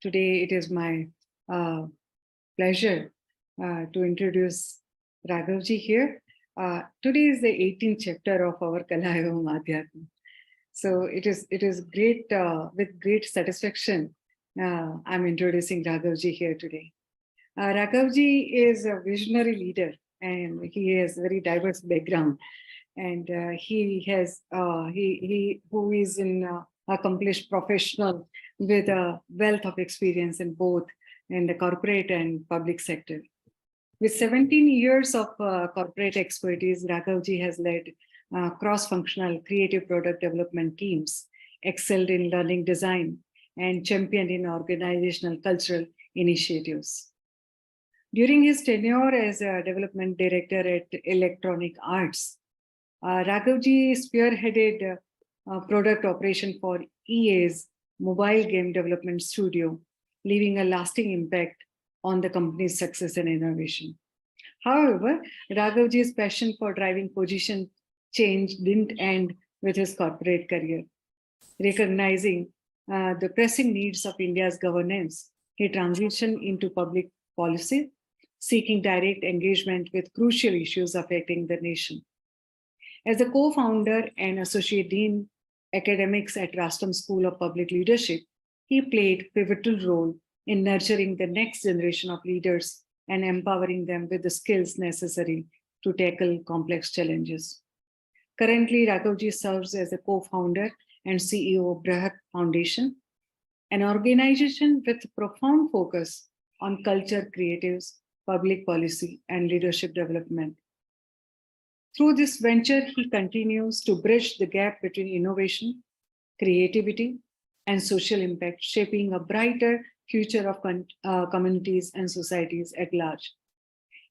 Today it is my pleasure to introduce Raghavji here. Today is the 18th chapter of our Kalayavam Adhyatma. So it is great, with great satisfaction, I'm introducing Raghavji here today. Raghavji is a visionary leader and he has very diverse background. And he who is an accomplished professional with a wealth of experience in both in the corporate and public sector. With 17 years of corporate expertise, Raghavji has led cross-functional creative product development teams, excelled in learning design, and championed in organizational cultural initiatives. During his tenure as a development director at Electronic Arts, Raghavji spearheaded product operation for EA's mobile game development studio, leaving a lasting impact on the company's success and innovation. However, Raghavji's passion for driving position change didn't end with his corporate career. Recognizing the pressing needs of India's governance, he transitioned into public policy, seeking direct engagement with crucial issues affecting the nation. As a co-founder and Associate Dean Academics at Rashtram School of Public Leadership, he played a pivotal role in nurturing the next generation of leaders and empowering them with the skills necessary to tackle complex challenges. Currently, Raghavji serves as a co-founder and CEO of Bṛhat Foundation, an organization with profound focus on culture, creatives, public policy, and leadership development. Through this venture, he continues to bridge the gap between innovation, creativity, and social impact, shaping a brighter future of communities and societies at large.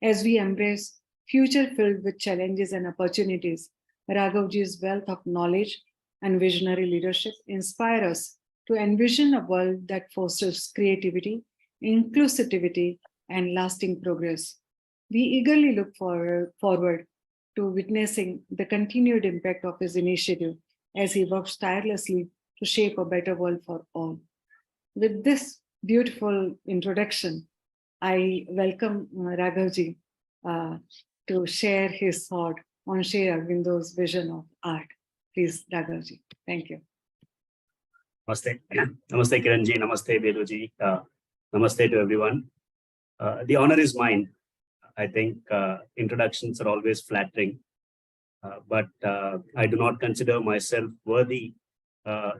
As we embrace future filled with challenges and opportunities, Raghavji's wealth of knowledge and visionary leadership inspire us to envision a world that fosters creativity, inclusivity, and lasting progress. We eagerly look forward to witnessing the continued impact of his initiative as he works tirelessly to shape a better world for all. With this beautiful introduction, I welcome Raghavji to share his thought on Sri Aurobindo's vision of art. Please, Raghavji. Thank you. Namaste. Namaste, Kiranji. Namaste, Veluji. Namaste to everyone. The honor is mine. I think introductions are always flattering, but I do not consider myself worthy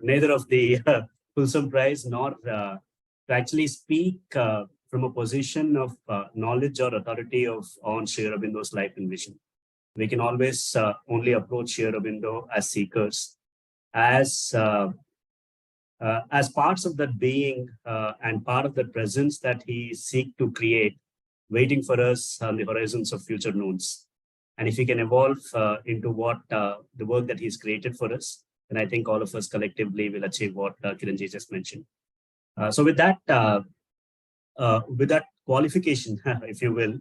neither of the Fulsome Prize nor to actually speak from a position of knowledge or authority on Sri Aurobindo's life and vision. We can always only approach Sri Aurobindo as seekers, as parts of that being and part of the presence that he seeks to create, waiting for us on the horizons of future noons. And if we can evolve into what the work that he's created for us, then I think all of us collectively will achieve what Kiranji just mentioned. So with that qualification, if you will,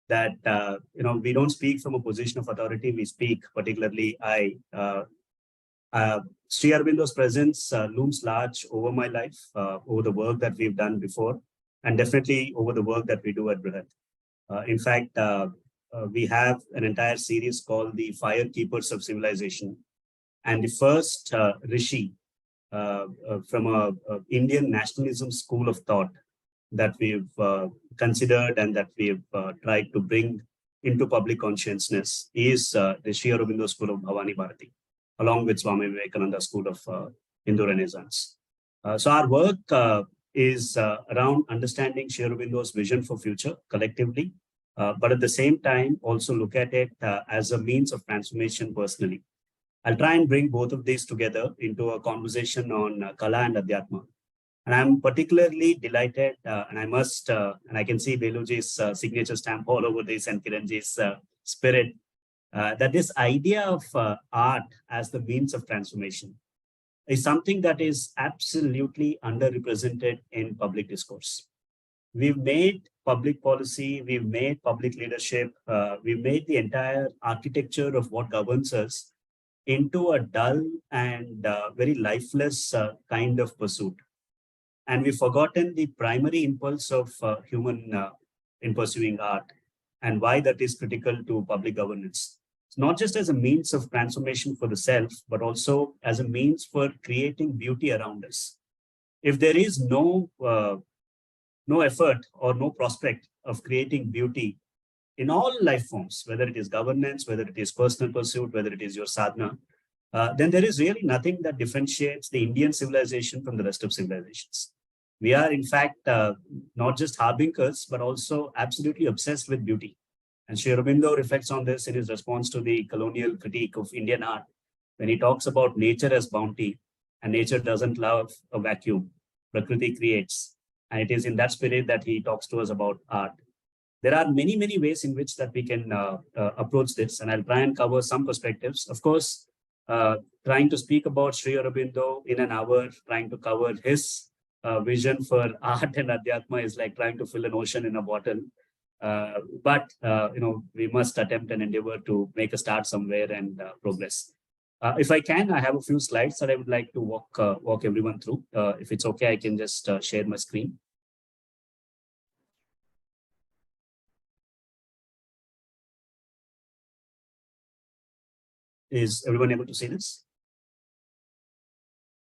that we don't speak from a position of authority. We speak, particularly Sri Aurobindo's presence looms large over my life, over the work that we've done before, and definitely over the work that we do at Bṛhat. In fact, we have an entire series called the Fire Keepers of Civilization. And the first Rishi from a Indian nationalism school of thought that we've considered and that we've tried to bring into public consciousness is the Sri Aurobindo School of Bhavani Bharati, along with Swami Vivekananda School of Hindu Renaissance. So our work is around understanding Sri Aurobindo's vision for future collectively, but at the same time also look at it as a means of transformation personally. I'll try and bring both of these together into a conversation on Kala and Adhyatma. And I'm particularly delighted, and I must, and I can see Veluji's signature stamp all over this and Kiranji's spirit, that this idea of art as the means of transformation is something that is absolutely underrepresented in public discourse. We've made public policy, we've made public leadership, we've made the entire architecture of what governs us into a dull and very lifeless kind of pursuit. and we've forgotten the primary impulse of human in pursuing art and why that is critical to public governance. It's not just as a means of transformation for the self, but also as a means for creating beauty around us. If there is no effort or no prospect of creating beauty in all life forms, whether it is governance, whether it is personal pursuit, whether it is your sadhana, then there is really nothing that differentiates the Indian civilization from the rest of civilizations. We are, in fact, not just harbingers, but also absolutely obsessed with beauty. And Sri Aurobindo reflects on this in his response to the colonial critique of Indian art, when he talks about nature as bounty, and nature doesn't love a vacuum. Prakriti creates. And it is in that spirit that he talks to us about art. There are many, many ways in which that we can approach this, and I'll try and cover some perspectives. Of course, trying to speak about Sri Aurobindo in an hour, trying to cover his vision for art and Adhyatma is like trying to fill an ocean in a bottle. But we must attempt and endeavor to make a start somewhere and progress. If I can, I have a few slides that I would like to walk everyone through. If it's okay, I can just share my screen. Is everyone able to see this?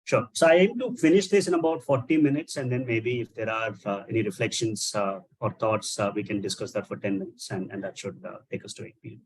Sure. So I aim to finish this in about 40 minutes, and then maybe if there are any reflections or thoughts, we can discuss that for 10 minutes, and that should take us to 8 p.m.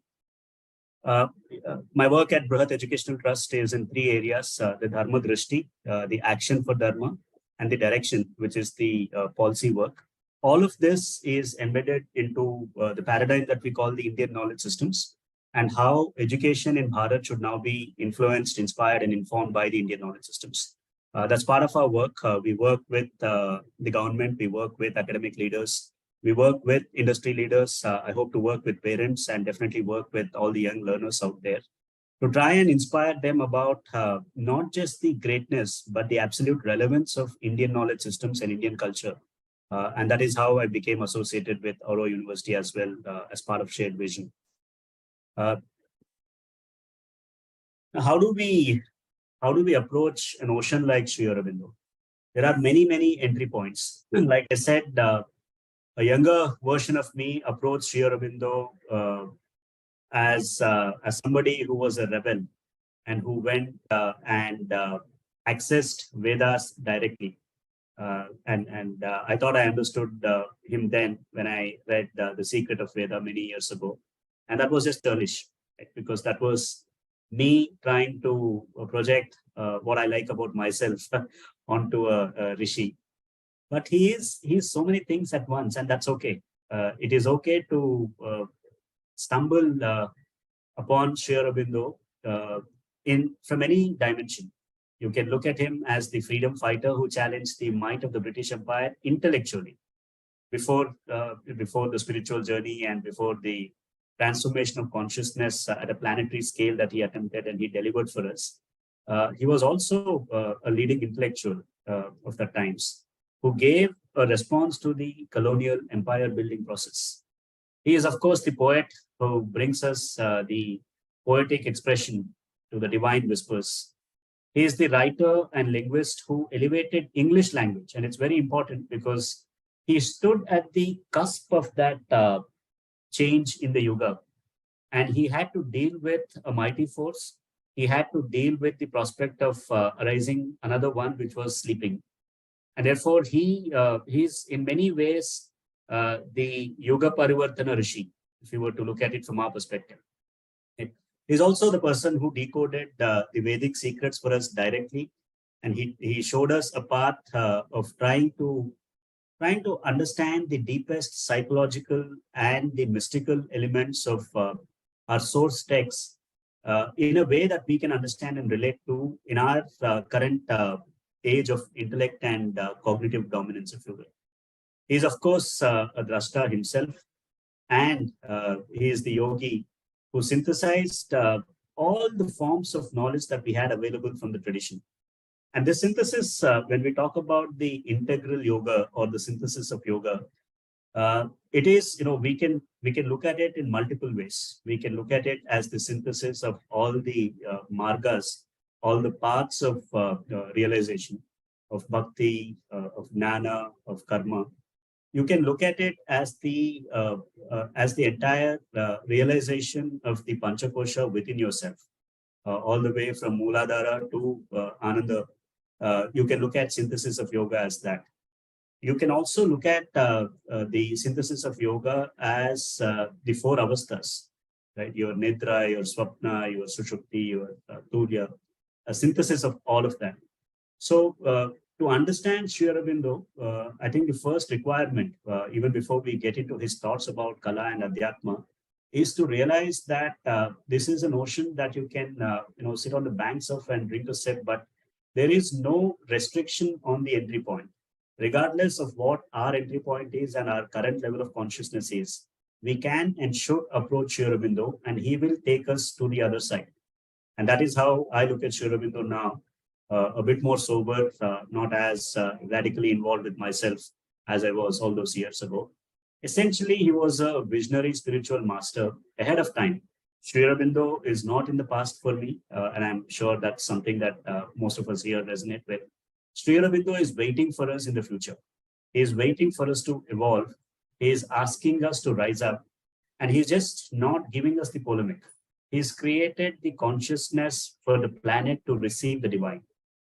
My work at Bṛhat Educational Trust is in three areas: the Dharma Drishti, the action for Dharma, and the direction, which is the policy work. All of this is embedded into the paradigm that we call the Indian knowledge systems, and how education in Bharat should now be influenced, inspired, and informed by the Indian knowledge systems. That's part of our work. We work with the government, we work with academic leaders, we work with industry leaders. I hope to work with parents and definitely work with all the young learners out there to try and inspire them about not just the greatness, but the absolute relevance of Indian knowledge systems and Indian culture. And that is how I became associated with Auro University as well, as part of Shared Vision. How do we approach an ocean like Sri Aurobindo? There are many, many entry points. Like I said, a younger version of me approached Sri Aurobindo as somebody who was a rebel and who went and accessed Vedas directly. And I thought I understood him then when I read The Secret of Veda many years ago. And that was just churlish, right? Because that was me trying to project what I like about myself onto a rishi. But he is so many things at once, and that's okay. It is okay to stumble upon Sri Aurobindo from any dimension. You can look at him as the freedom fighter who challenged the might of the British Empire intellectually before the spiritual journey and before the transformation of consciousness at a planetary scale that he attempted and he delivered for us. He was also a leading intellectual of the times who gave a response to the colonial empire building process. He is, of course, the poet who brings us the poetic expression to the divine whispers. He is the writer and linguist who elevated English language. And it's very important because he stood at the cusp of that change in the Yuga. And he had to deal with a mighty force. He had to deal with the prospect of arising another one, which was sleeping. And therefore, he's in many ways the Yoga Parivartana Rishi, if you were to look at it from our perspective. He's also the person who decoded the Vedic secrets for us directly. And he showed us a path of trying to understand the deepest psychological and the mystical elements of our source texts in a way that we can understand and relate to in our current age of intellect and cognitive dominance, if you will. He is, of course, a Drashta himself, and he is the yogi who synthesized all the forms of knowledge that we had available from the tradition. And this synthesis, when we talk about the integral yoga or the synthesis of yoga, it is, we can look at it in multiple ways. We can look at it as the synthesis of all the margas, all the paths of realization. of bhakti, of jnana, of karma. You can look at it as the entire realization of the Panchakosha within yourself, all the way from Mooladhara to Ananda. You can look at synthesis of yoga as that. You can also look at the synthesis of yoga as the four avasthas, right? Your nidra, your swapna, your sushupti, your tulya, a synthesis of all of that. So to understand Sri Aurobindo, I think the first requirement, even before we get into his thoughts about Kala and Adhyatma, is to realize that this is an ocean that you can sit on the banks of and drink a sip, but there is no restriction on the entry point. Regardless of what our entry point is and our current level of consciousness is, we can and should approach Sri Aurobindo, and he will take us to the other side. And that is how I look at Sri Aurobindo now, a bit more sober, not as radically involved with myself as I was all those years ago. Essentially, he was a visionary spiritual master ahead of time. Sri Aurobindo is not in the past for me, and I'm sure that's something that most of us here resonate with. Sri Aurobindo is waiting for us in the future. He is waiting for us to evolve. He is asking us to rise up, and he's just not giving us the polemic. He's created the consciousness for the planet to receive the divine.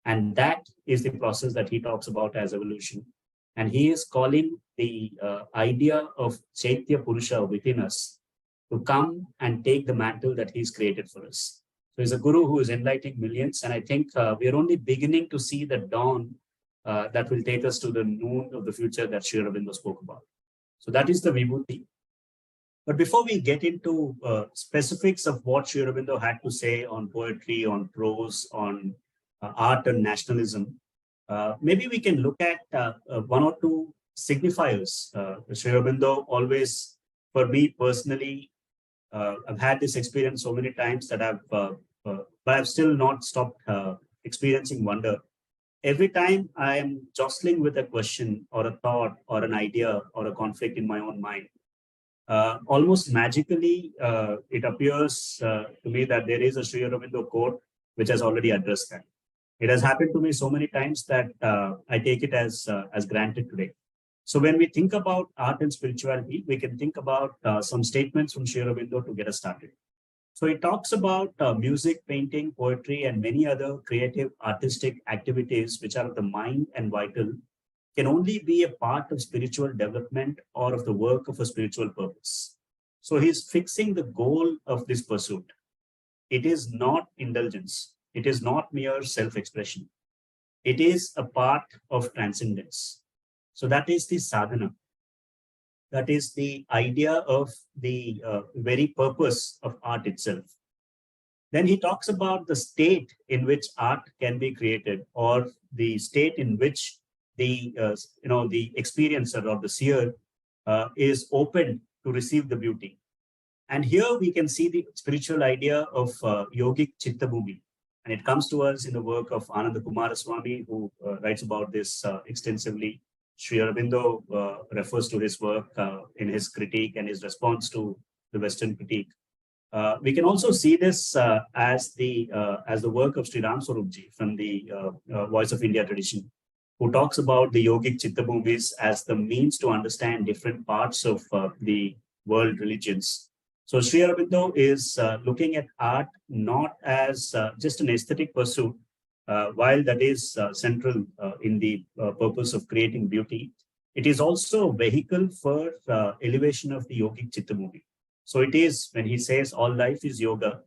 And that is the process that he talks about as evolution. And he is calling the idea of Chaitya Purusha within us to come and take the mantle that he's created for us. So he's a guru who is enlightening millions. And I think we are only beginning to see the dawn that will take us to the noon of the future that Sri Aurobindo spoke about. So that is the Vibhuti. But before we get into specifics of what Sri Aurobindo had to say on poetry, on prose, on art and nationalism, maybe we can look at one or two signifiers. Sri Aurobindo always, for me personally, I've had this experience so many times that but I've still not stopped experiencing wonder. Every time I am jostling with a question or a thought or an idea or a conflict in my own mind, almost magically, it appears to me that there is a Sri Aurobindo quote which has already addressed that. It has happened to me so many times that I take it as granted today. So when we think about art and spirituality, we can think about some statements from Sri Aurobindo to get us started. So he talks about music, painting, poetry, and many other creative artistic activities which are of the mind and vital can only be a part of spiritual development or of the work of a spiritual purpose. So he's fixing the goal of this pursuit. It is not indulgence. It is not mere self-expression. It is a part of transcendence. So that is the sadhana. That is the idea of the very purpose of art itself. Then he talks about the state in which art can be created, or the state in which the experiencer or the seer is open to receive the beauty. And here we can see the spiritual idea of yogic chittabhumi. And it comes to us in the work of Ananda Kumaraswamy, who writes about this extensively. Sri Aurobindo refers to his work in his critique and his response to the Western critique. We can also see this as the work of Sri Ram Swarupji from the Voice of India tradition, who talks about the yogic chittabhumis as the means to understand different parts of the world religions. So Sri Aurobindo is looking at art not as just an aesthetic pursuit, while that is central in the purpose of creating beauty. It is also a vehicle for elevation of the yogic chittabhumi. So it is, when he says all life is yoga,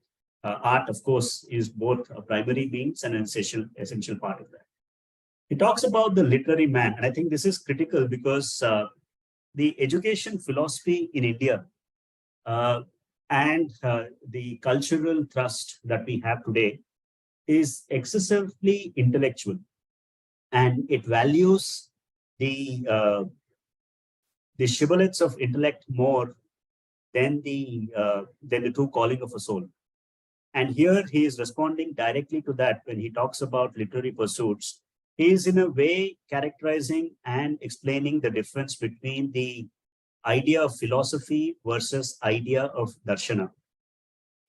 art, of course, is both a primary means and an essential part of that. He talks about the literary man, and I think this is critical because the education philosophy in India and the cultural thrust that we have today is excessively intellectual, and it values the shibboleths of intellect more than the true calling of a soul. And here he is responding directly to that when he talks about literary pursuits. He is in a way characterizing and explaining the difference between the idea of philosophy versus idea of darshana.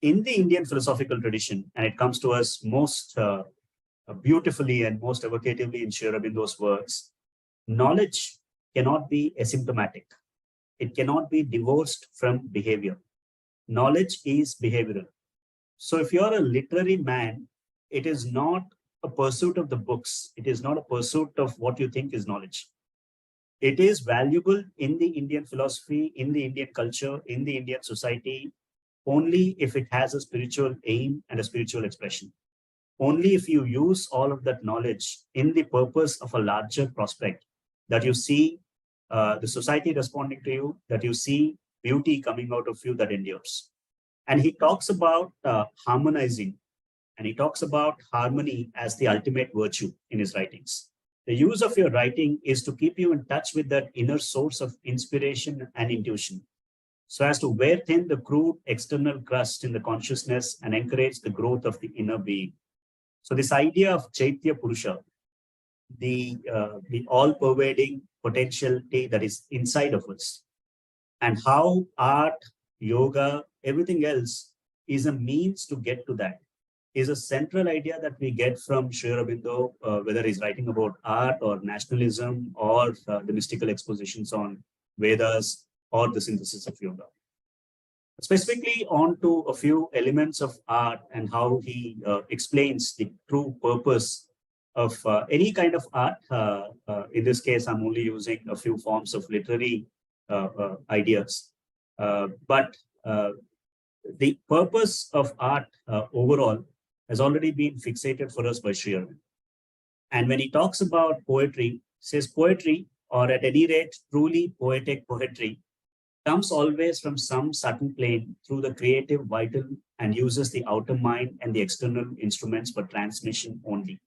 In the Indian philosophical tradition, and it comes to us most beautifully and most evocatively in Sri Aurobindo's works, knowledge cannot be asymptomatic. It cannot be divorced from behavior. Knowledge is behavioral. So if you're a literary man, it is not a pursuit of the books. It is not a pursuit of what you think is knowledge. It is valuable in the Indian philosophy, in the Indian culture, in the Indian society, only if it has a spiritual aim and a spiritual expression. Only if you use all of that knowledge in the purpose of a larger prospect, that you see the society responding to you, that you see beauty coming out of you that endures. And he talks about harmonizing, and he talks about harmony as the ultimate virtue in his writings. The use of your writing is to keep you in touch with that inner source of inspiration and intuition, so as to wear thin the crude external crust in the consciousness and encourage the growth of the inner being. So this idea of Chaitya Purusha, the all-pervading potentiality that is inside of us, and how art, yoga, everything else is a means to get to that, is a central idea that we get from Sri Aurobindo, whether he's writing about art or nationalism or the mystical expositions on Vedas or the synthesis of yoga. Specifically onto a few elements of art and how he explains the true purpose of any kind of art. In this case, I'm only using a few forms of literary ideas. But the purpose of art overall has already been fixated for us by Sri Aurobindo. And when he talks about poetry, says poetry, or at any rate, truly poetic poetry, comes always from some subtle plane through the creative vital and uses the outer mind and the external instruments for transmission only.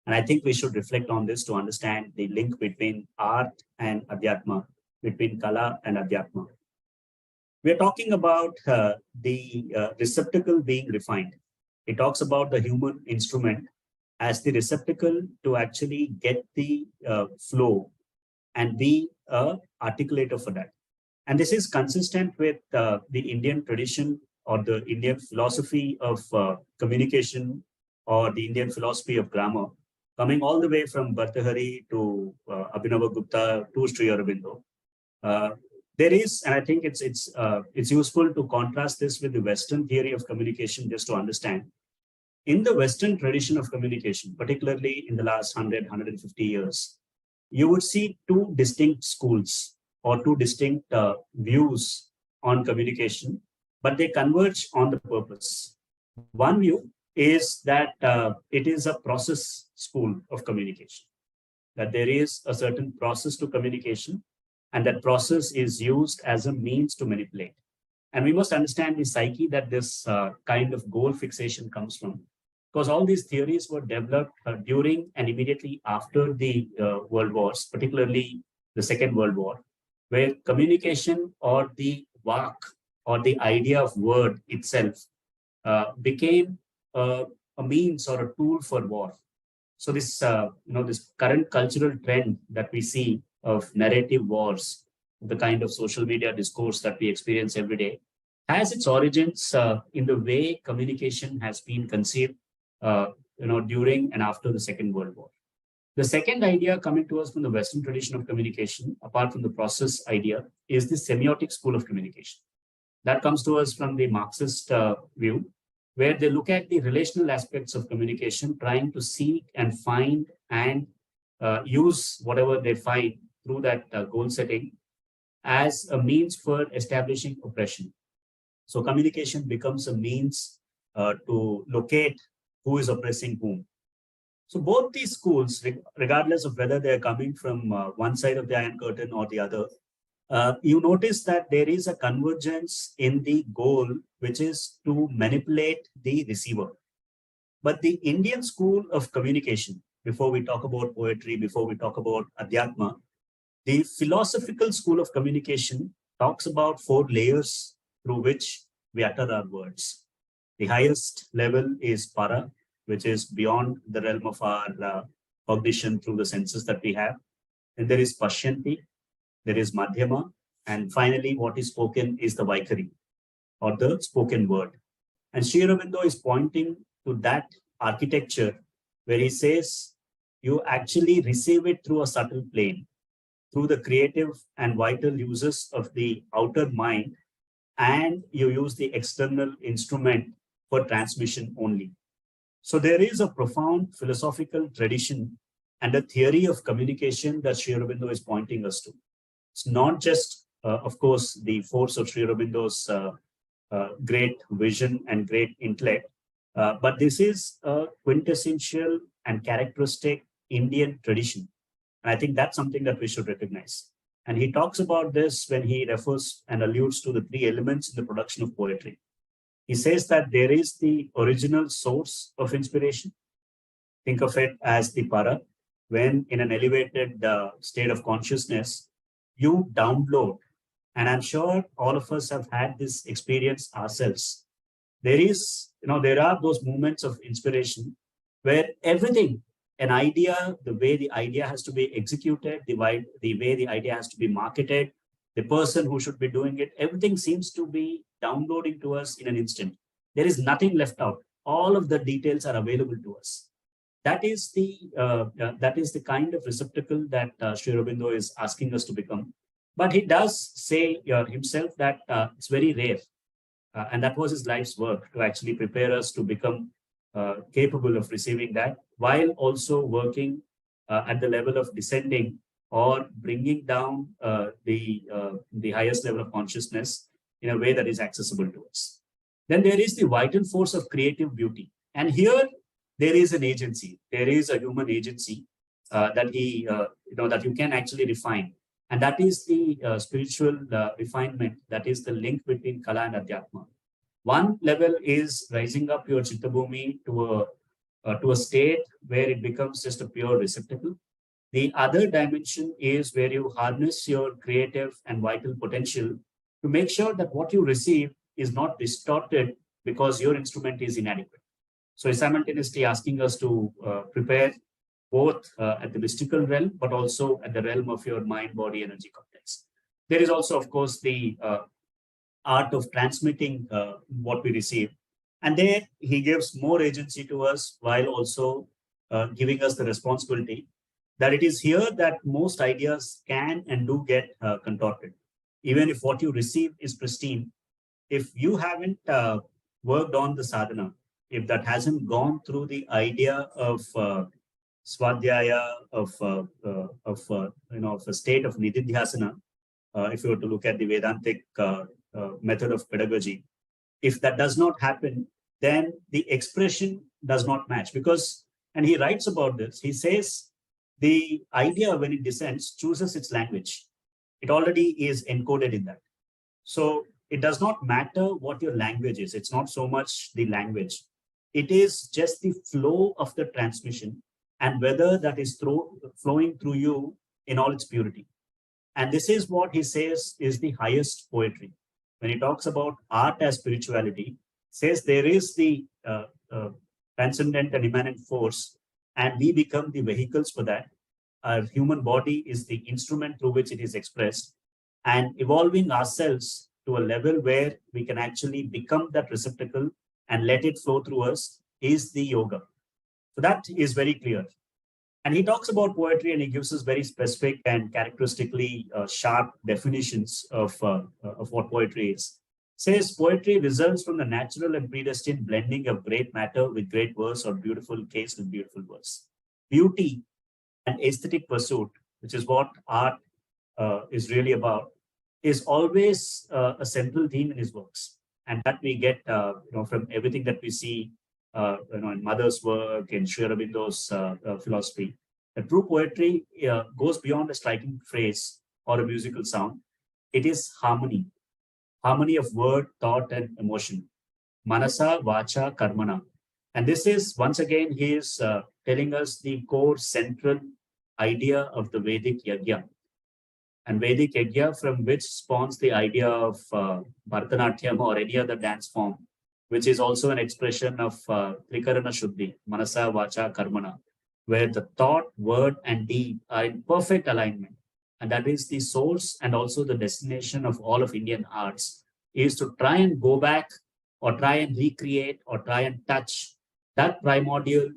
And I think we should reflect on this to understand the link between art and Adhyatma, between Kala and Adhyatma. We're talking about the receptacle being refined. It talks about the human instrument as the receptacle to actually get the flow and be an articulator for that. And this is consistent with the Indian tradition or the Indian philosophy of communication or the Indian philosophy of grammar, coming all the way from Bhartrhari to Abhinavagupta to Sri Aurobindo. There is, and I think it's useful to contrast this with the Western theory of communication just to understand. In the Western tradition of communication, particularly in the last 100, 150 years, you would see two distinct schools or two distinct views on communication, but they converge on the purpose. One view is that it is a process school of communication, that there is a certain process to communication, and that process is used as a means to manipulate. And we must understand the psyche that this kind of goal fixation comes from, because all these theories were developed during and immediately after the world wars, particularly the Second World War, where communication or the vak or the idea of word itself became a means or a tool for war. So this, this current cultural trend that we see of narrative wars, the kind of social media discourse that we experience every day, has its origins in the way communication has been conceived, during and after the Second World War. The second idea coming to us from the Western tradition of communication, apart from the process idea, is the semiotic school of communication. That comes to us from the Marxist view, where they look at the relational aspects of communication, trying to seek and find and use whatever they find through that goal setting as a means for establishing oppression. So communication becomes a means to locate who is oppressing whom. So both these schools, regardless of whether they're coming from one side of the Iron Curtain or the other, you notice that there is a convergence in the goal, which is to manipulate the receiver. But the Indian school of communication, before we talk about poetry, before we talk about Adhyatma, the philosophical school of communication talks about 4 layers through which we utter our words. The highest level is para, which is beyond the realm of our cognition through the senses that we have. And there is pashyanti, there is madhyama, and finally what is spoken is the vaikari, or the spoken word. And Sri Aurobindo is pointing to that architecture where he says you actually receive it through a subtle plane, through the creative and vital uses of the outer mind, and you use the external instrument for transmission only. So there is a profound philosophical tradition and a theory of communication that Sri Aurobindo is pointing us to. It's not just, of course, the force of Sri Aurobindo's great vision and great intellect, but this is a quintessential and characteristic Indian tradition. And I think that's something that we should recognize. And he talks about this when he refers and alludes to the three elements in the production of poetry. He says that there is the original source of inspiration. Think of it as the para, when in an elevated state of consciousness, you download. And I'm sure all of us have had this experience ourselves. There are those moments of inspiration where everything, an idea, the way the idea has to be executed, the way the idea has to be marketed, the person who should be doing it, everything seems to be downloading to us in an instant. There is nothing left out. All of the details are available to us. That is the kind of receptacle that Sri Aurobindo is asking us to become. But he does say himself that it's very rare. And that was his life's work, to actually prepare us to become capable of receiving that, while also working at the level of descending or bringing down the highest level of consciousness in a way that is accessible to us. Then there is the vital force of creative beauty. And here there is an agency, there is a human agency that you can actually refine. And that is the spiritual refinement, that is the link between Kala and Adhyatma. One level is rising up your Chittabhumi to a state where it becomes just a pure receptacle. The other dimension is where you harness your creative and vital potential to make sure that what you receive is not distorted because your instrument is inadequate. So it's simultaneously asking us to prepare both at the mystical realm, but also at the realm of your mind, body, energy context. There is also, of course, the art of transmitting what we receive. And there he gives more agency to us while also giving us the responsibility that it is here that most ideas can and do get contorted. Even if what you receive is pristine, if you haven't worked on the sadhana, if that hasn't gone through the idea of swadhyaya, of a state of nididhyasana, if you were to look at the Vedantic method of pedagogy, if that does not happen, then the expression does not match. Because, and he writes about this, he says, the idea when it descends chooses its language. It already is encoded in that. So it does not matter what your language is. It's not so much the language. It is just the flow of the transmission and whether that is flowing through you in all its purity. And this is what he says is the highest poetry. When he talks about art as spirituality, says there is the transcendent and immanent force, and we become the vehicles for that. Our human body is the instrument through which it is expressed, and evolving ourselves to a level where we can actually become that receptacle and let it flow through us is the yoga. So that is very clear. And he talks about poetry and he gives us very specific and characteristically sharp definitions of what poetry is. Says poetry results from the natural and predestined blending of great matter with great verse or beautiful case with beautiful verse. Beauty and aesthetic pursuit, which is what art is really about, is always a central theme in his works. And that we get from everything that we see in Mother's work, in Sri Aurobindo's philosophy. The true poetry goes beyond a striking phrase or a musical sound. It is harmony of word, thought, and emotion. Manasa, vacha, karmana. And this is, once again, he is telling us the core central idea of the Vedic yajna. And Vedic yajna, from which spawns the idea of Bharatanatyam or any other dance form, which is also an expression of Trikarana Shuddhi, Manasa, Vacha, Karmana, where the thought, word, and deed are in perfect alignment. And that is the source and also the destination of all of Indian arts, is to try and go back or try and recreate or try and touch that primordial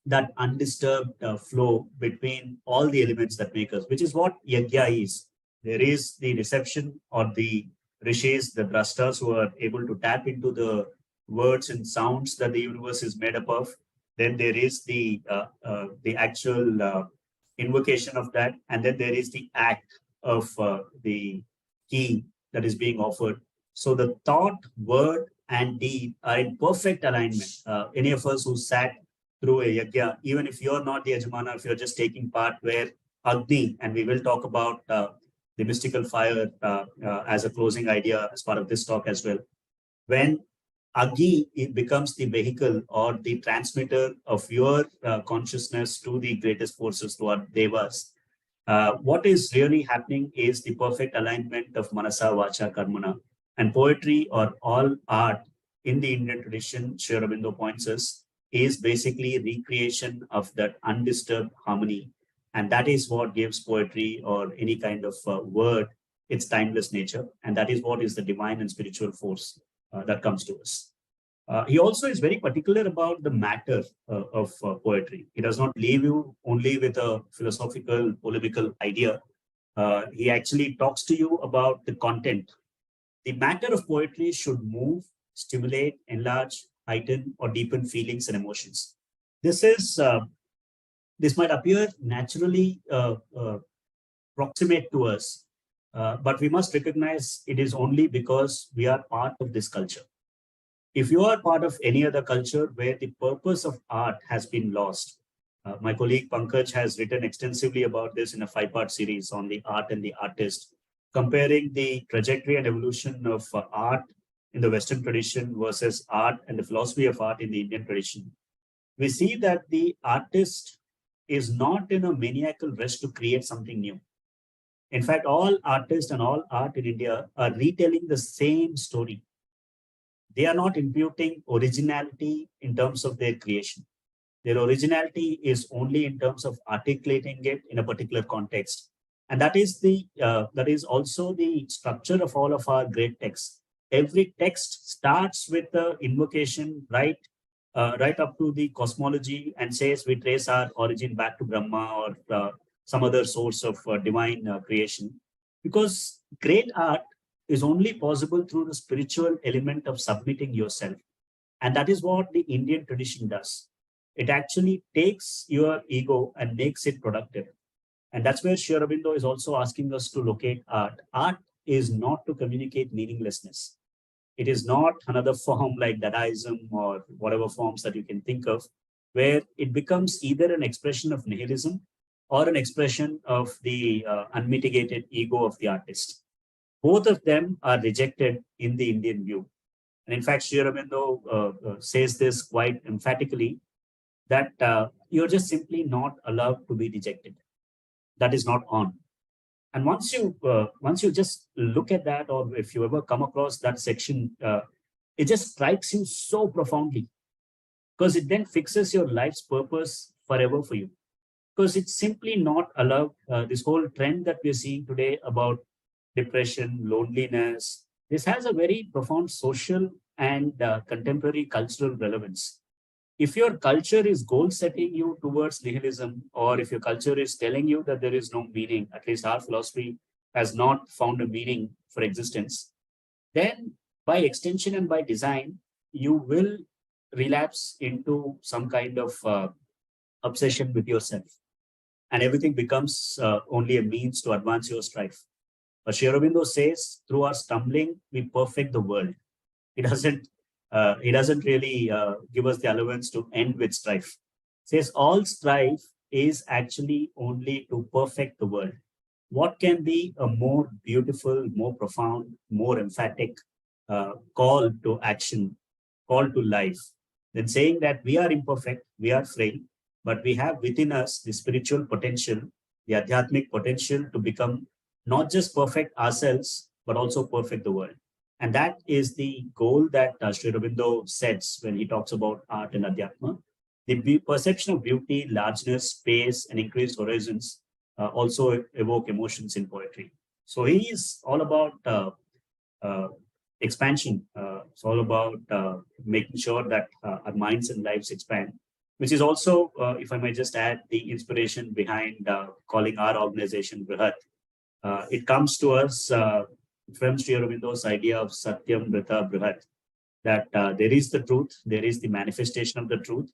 that undisturbed flow between all the elements that make us, which is what yajna is. There is the reception or the rishis, the drastas who are able to tap into the words and sounds that the universe is made up of. Then there is the actual invocation of that, and then there is the act of the key that is being offered. So the thought, word, and deed are in perfect alignment. Any of us who sat through a yajna, even if you're not the yajamana, if you're just taking part, where Agni, and we will talk about the mystical fire as a closing idea as part of this talk as well. When Agni, it becomes the vehicle or the transmitter of your consciousness to the greatest forces, to our devas. What is really happening is the perfect alignment of manasa, vacha, karmana, and poetry or all art in the Indian tradition. Sri Aurobindo points us is basically recreation of that undisturbed harmony, and that is what gives poetry or any kind of word its timeless nature, and that is what is the divine and spiritual force that comes to us. He also is very particular about the matter of poetry. He does not leave you only with a philosophical, polemical idea. He actually talks to you about the content. The matter of poetry should move, stimulate, enlarge, heighten, or deepen feelings and emotions. This might appear naturally proximate to us, but we must recognize it is only because we are part of this culture. If you are part of any other culture where the purpose of art has been lost, my colleague Pankaj has written extensively about this in a 5-part series on the art and the artist, comparing the trajectory and evolution of art in the Western tradition versus art and the philosophy of art in the Indian tradition. We see that the artist is not in a maniacal rush to create something new. In fact, all artists and all art in India are retelling the same story. They are not imputing originality in terms of their creation. Their originality is only in terms of articulating it in a particular context. And that is also the structure of all of our great texts. Every text starts with the invocation, right up to the cosmology, and says we trace our origin back to Brahma or some other source of divine creation. Because great art is only possible through the spiritual element of submitting yourself. And that is what the Indian tradition does. It actually takes your ego and makes it productive. And that's where Sri Aurobindo is also asking us to locate art. Art is not to communicate meaninglessness. It is not another form like Dadaism or whatever forms that you can think of, where it becomes either an expression of nihilism or an expression of the unmitigated ego of the artist. Both of them are rejected in the Indian view. And in fact, Sri Aurobindo says this quite emphatically, that you're just simply not allowed to be rejected. That is not on. And once you just look at that, or if you ever come across that section, it just strikes you so profoundly, because it then fixes your life's purpose forever for you. Because it's simply not allowed. This whole trend that we're seeing today about depression, loneliness, this has a very profound social and contemporary cultural relevance. If your culture is goal setting you towards nihilism, or if your culture is telling you that there is no meaning, at least our philosophy has not found a meaning for existence, then by extension and by design, you will relapse into some kind of obsession with yourself. And everything becomes only a means to advance your strife. But Sri Aurobindo says, through our stumbling, we perfect the world. He doesn't really give us the allowance to end with strife. Says all strife is actually only to perfect the world. What can be a more beautiful, more profound, more emphatic call to action, call to life, than saying that we are imperfect, we are frail, but we have within us the spiritual potential, the adhyatmic potential to become not just perfect ourselves, but also perfect the world. And that is the goal that Sri Aurobindo sets when he talks about art and adhyatma. The perception of beauty, largeness, space, and increased horizons also evoke emotions in poetry. So he is all about expansion. It's all about making sure that our minds and lives expand. which is also, if I may just add, the inspiration behind calling our organization Bṛhat. It comes to us from Sri Aurobindo's idea of Satyam, Mrita, Bṛhat, that there is the truth, there is the manifestation of the truth.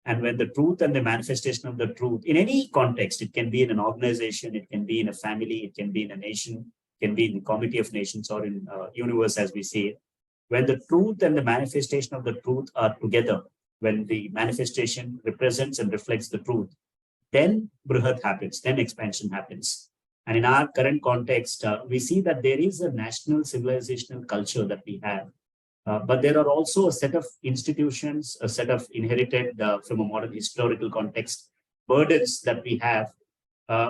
And when the truth and the manifestation of the truth, in any context, it can be in an organization, it can be in a family, it can be in a nation, it can be in the community of nations or in universe as we see it. When the truth and the manifestation of the truth are together, when the manifestation represents and reflects the truth, then Bṛhat happens, then expansion happens. And in our current context, we see that there is a national civilizational culture that we have. But there are also a set of institutions, a set of inherited from a modern historical context, burdens that we have,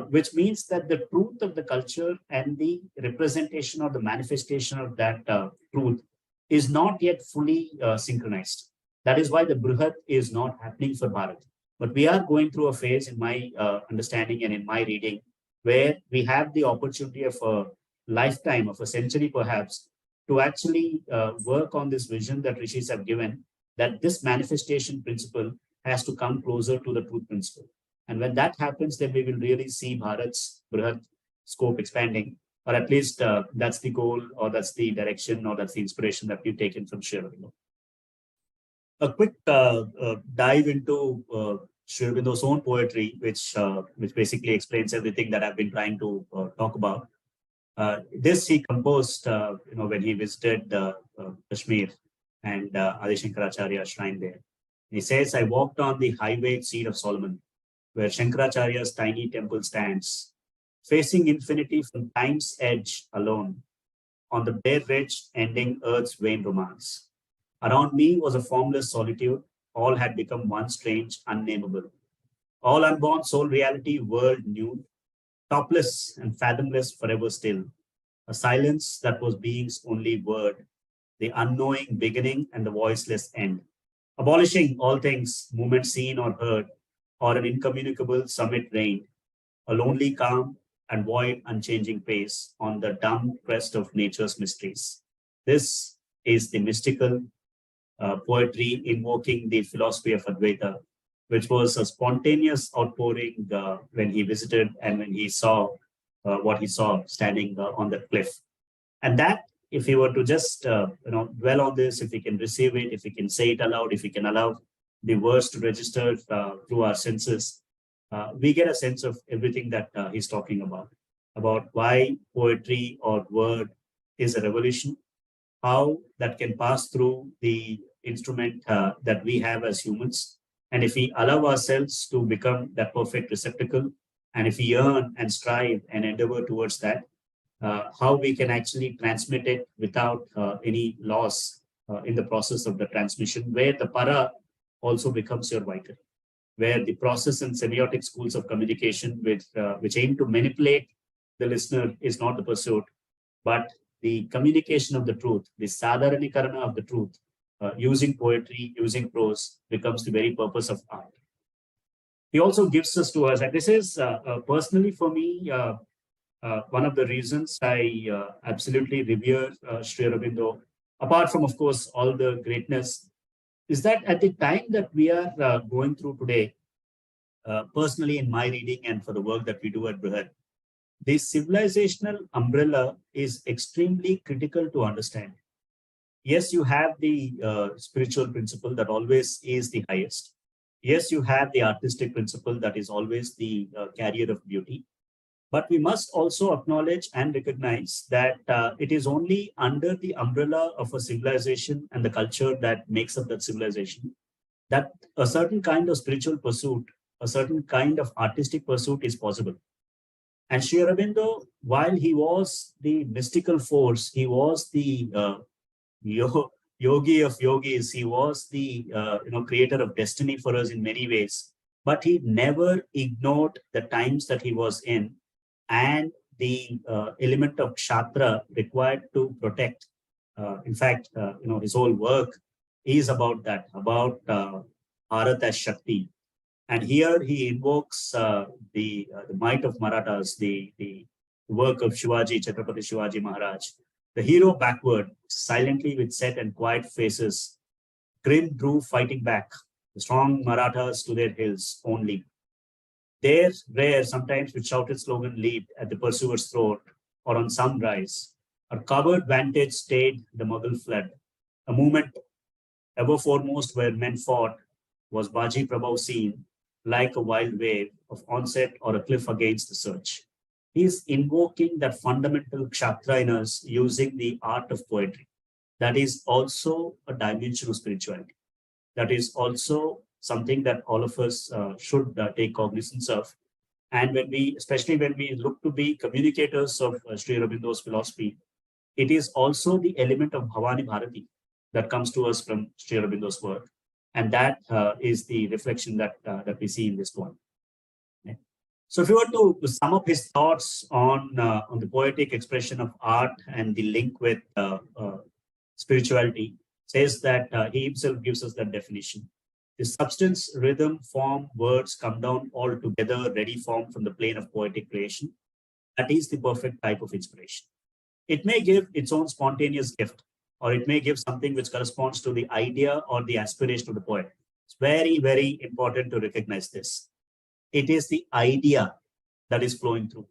which means that the truth of the culture and the representation or the manifestation of that truth is not yet fully synchronized. That is why the Bṛhat is not happening for Bharat. But we are going through a phase, in my understanding and in my reading, where we have the opportunity of a lifetime, of a century perhaps, to actually work on this vision that rishis have given, that this manifestation principle has to come closer to the truth principle. And when that happens, then we will really see Bharat's Bṛhat scope expanding, or at least that's the goal, or that's the direction, or that's the inspiration that we've taken from Sri Aurobindo. A quick dive into Sri Aurobindo's own poetry, which basically explains everything that I've been trying to talk about. This he composed, when he visited Kashmir and Adi Shankaracharya's shrine there. He says, "I walked on the highway seat of Solomon, where Shankaracharya's tiny temple stands, facing infinity from time's edge alone, on the bare ridge ending earth's vain romance. Around me was a formless solitude, all had become one strange, unnameable. All unborn soul reality, world nude, topless and fathomless, forever still. A silence that was being's only word, the unknowing beginning and the voiceless end. Abolishing all things, movement seen or heard, or an incommunicable summit reigned, a lonely calm and void unchanging pace on the dumb crest of nature's mysteries." This is the mystical poetry invoking the philosophy of Advaita, which was a spontaneous outpouring when he visited and when he saw what he saw standing on that cliff. And that, if he were to just dwell on this, if we can receive it, if we can say it aloud, if we can allow the words to register through our senses, we get a sense of everything that he's talking about why poetry or word is a revolution, how that can pass through the instrument that we have as humans. And if we allow ourselves to become that perfect receptacle, and if we yearn and strive and endeavor towards that, how we can actually transmit it without any loss in the process of the transmission, where the para also becomes your vital, where the process and semiotic schools of communication which aim to manipulate the listener is not the pursuit, but the communication of the truth, the sadharanikarana of the truth, using poetry, using prose, becomes the very purpose of art. He also gives us to us, and this is personally for me, one of the reasons I absolutely revere Sri Aurobindo, apart from, of course, all the greatness, is that at the time that we are going through today, personally in my reading and for the work that we do at Bṛhat, the civilizational umbrella is extremely critical to understand. Yes, you have the spiritual principle that always is the highest. Yes, you have the artistic principle that is always the carrier of beauty. But we must also acknowledge and recognize that it is only under the umbrella of a civilization and the culture that makes up that civilization that a certain kind of spiritual pursuit, a certain kind of artistic pursuit is possible. And Sri Aurobindo, while he was the mystical force, he was the yogi of yogis, he was the creator of destiny for us in many ways, but he never ignored the times that he was in and the element of kshatra required to protect. In fact, his whole work is about that, about Bharat as Shakti. And here he invokes the might of Marathas, the work of Shivaji, Chhatrapati Shivaji Maharaj. The hero backward, silently with set and quiet faces, grim drew fighting back, the strong Marathas to their hills only. Their rare, sometimes with shouted slogan, leaped at the pursuer's throat, or on sunrise, a covered vantage stayed the Mughal flood. A movement ever foremost where men fought was Baji Prabhu seen, like a wild wave of onset or a cliff against the surge. He is invoking that fundamental kshatriya in us using the art of poetry. That is also a dimension of spirituality. That is also something that all of us should take cognizance of. And when we, especially when we look to be communicators of Sri Aurobindo's philosophy, it is also the element of Bhavani Bharati that comes to us from Sri Aurobindo's work. And that is the reflection that we see in this poem. Okay. So if you were to sum up his thoughts on the poetic expression of art and the link with spirituality, says that he himself gives us that definition. The substance, rhythm, form, words come down all together, ready formed from the plane of poetic creation. That is the perfect type of inspiration. It may give its own spontaneous gift, or it may give something which corresponds to the idea or the aspiration of the poet. It's very, very important to recognize this. It is the idea that is flowing through.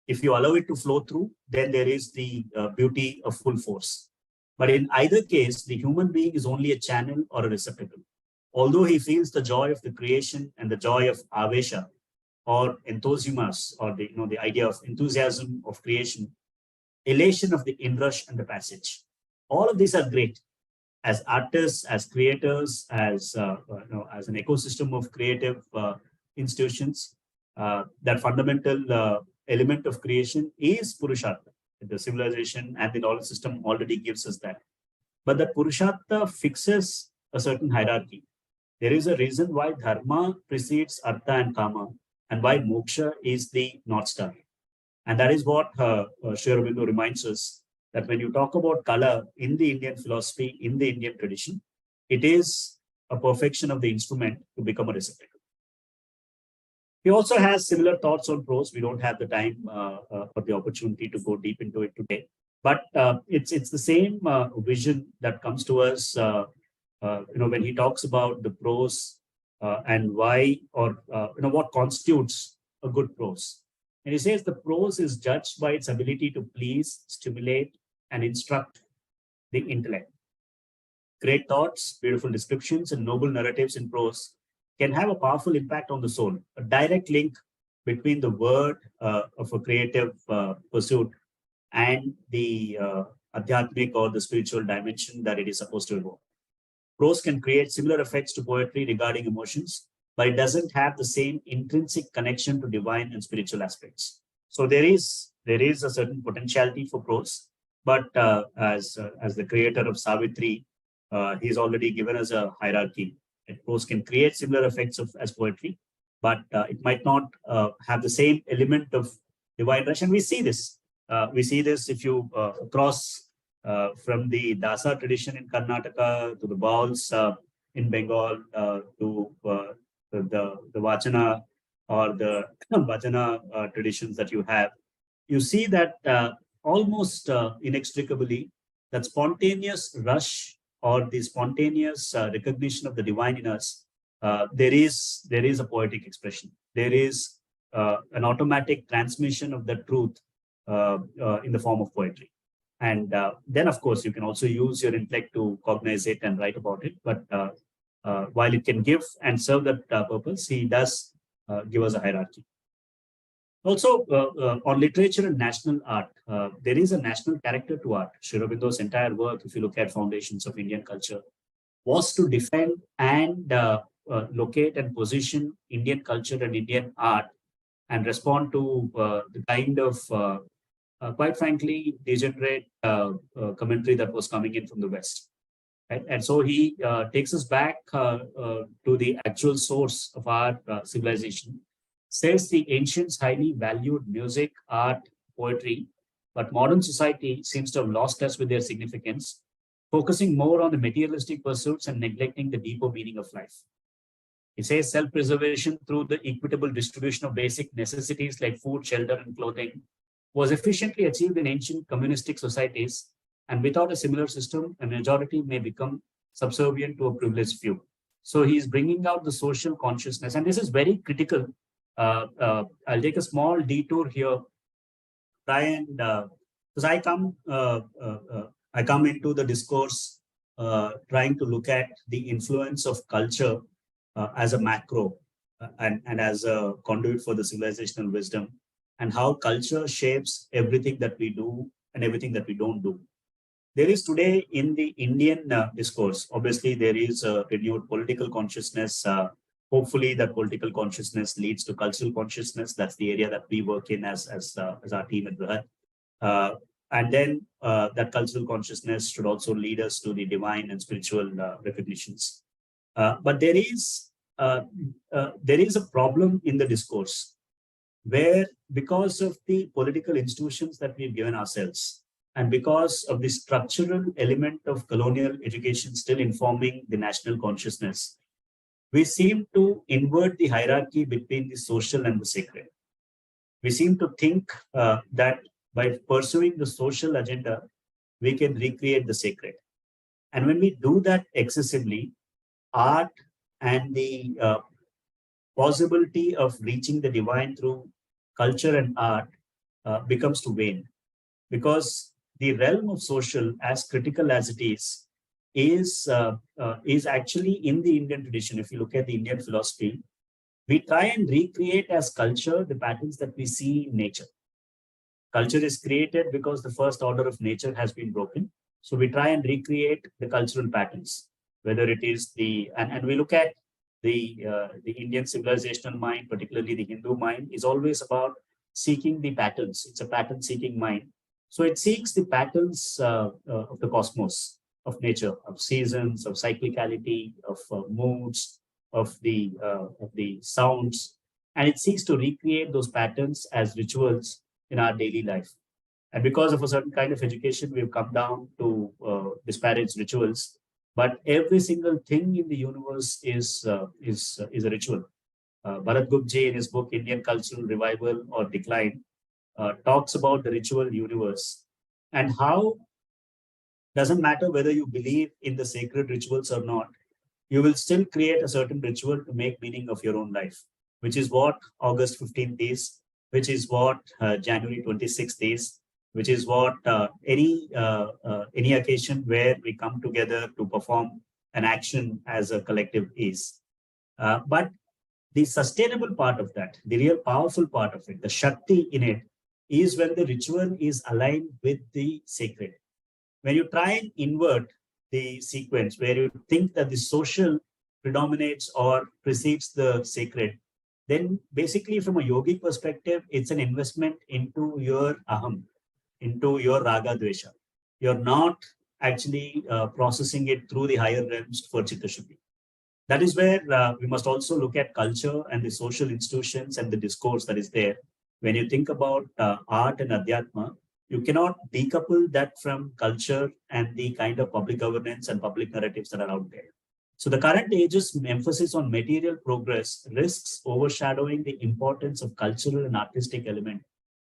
If you allow it to flow through, then there is the beauty of full force. But in either case, the human being is only a channel or a receptacle. Although he feels the joy of the creation and the joy of avesha or enthusiasm, or the idea of enthusiasm of creation, elation of the inrush and the passage. All of these are great as artists, as creators, as as an ecosystem of creative institutions. That fundamental element of creation is Purushartha. The civilization and the knowledge system already gives us that. But the Purushartha fixes a certain hierarchy. There is a reason why Dharma precedes Artha and Kama, and why Moksha is the North Star. And that is what Sri Aurobindo reminds us, that when you talk about color in the Indian philosophy, in the Indian tradition, it is a perfection of the instrument to become a receptacle. He also has similar thoughts on prose. We don't have the time or the opportunity to go deep into it today. But it's the same vision that comes to us when he talks about the prose and why, or what constitutes a good prose. And he says the prose is judged by its ability to please, stimulate, and instruct the intellect. Great thoughts, beautiful descriptions, and noble narratives in prose can have a powerful impact on the soul. A direct link between the word of a creative pursuit and the adhyatmic or the spiritual dimension that it is supposed to evoke. Prose can create similar effects to poetry regarding emotions, but it doesn't have the same intrinsic connection to divine and spiritual aspects. So there is a certain potentiality for prose, but as the creator of Savitri, he's already given us a hierarchy. And prose can create similar effects as poetry, but it might not have the same element of divine rush. And we see this. If you cross from the Dasa tradition in Karnataka to the Bauls in Bengal to the Vachana or the Bhajana traditions that you have, you see that almost inextricably that spontaneous rush or the spontaneous recognition of the divine in us, there is a poetic expression. There is an automatic transmission of the truth in the form of poetry. And then, of course, you can also use your intellect to cognize it and write about it. But while it can give and serve that purpose, he does give us a hierarchy. Also, on literature and national art, there is a national character to art. Sri Aurobindo's entire work, if you look at Foundations of Indian Culture, was to defend and locate and position Indian culture and Indian art and respond to the kind of, quite frankly, degenerate commentary that was coming in from the West. Right? And so he takes us back to the actual source of our civilization. Says the ancients highly valued music, art, poetry, but modern society seems to have lost touch with their significance, focusing more on the materialistic pursuits and neglecting the deeper meaning of life. It says self-preservation through the equitable distribution of basic necessities like food, shelter, and clothing was efficiently achieved in ancient communistic societies, and without a similar system, a majority may become subservient to a privileged few. So he's bringing out the social consciousness, and this is very critical. I'll take a small detour here. Try and because I come into the discourse trying to look at the influence of culture as a macro and as a conduit for the civilizational wisdom, and how culture shapes everything that we do and everything that we don't do. There is today in the Indian discourse, obviously there is a renewed political consciousness. Hopefully that political consciousness leads to cultural consciousness. That's the area that we work in as our team at Bṛhat. And then that cultural consciousness should also lead us to the divine and spiritual recognitions. But there is a problem in the discourse where, because of the political institutions that we've given ourselves, and because of the structural element of colonial education still informing the national consciousness, we seem to invert the hierarchy between the social and the sacred. We seem to think that by pursuing the social agenda, we can recreate the sacred. And when we do that excessively, art and the possibility of reaching the divine through culture and art becomes to wane. Because the realm of social, as critical as it is actually in the Indian tradition. If you look at the Indian philosophy, we try and recreate as culture the patterns that we see in nature. Culture is created because the first order of nature has been broken. So we try and recreate the cultural patterns, whether it is and we look at the Indian civilizational mind, particularly the Hindu mind, is always about seeking the patterns. It's a pattern seeking mind. So it seeks the patterns of the cosmos, of nature, of seasons, of cyclicality, of moods, of the sounds, and it seeks to recreate those patterns as rituals in our daily life. And because of a certain kind of education, we've come down to disparage rituals. But every single thing in the universe is a ritual. Bṛhat Gupta in his book Indian Cultural Revival or Decline talks about the ritual universe, and how doesn't matter whether you believe in the sacred rituals or not, you will still create a certain ritual to make meaning of your own life, which is what August 15th is, which is what January 26th is, which is what any occasion where we come together to perform an action as a collective is. But the sustainable part of that, the real powerful part of it, the Shakti in it, is when the ritual is aligned with the sacred. When you try and invert the sequence, where you think that the social predominates or precedes the sacred, then basically from a yogic perspective, it's an investment into your aham, into your raga dvesha. You're not actually processing it through the higher realms for chitta shuddhi. That is where we must also look at culture and the social institutions and the discourse that is there. When you think about art and adhyatma, you cannot decouple that from culture and the kind of public governance and public narratives that are out there. So the current age's emphasis on material progress risks overshadowing the importance of cultural and artistic elements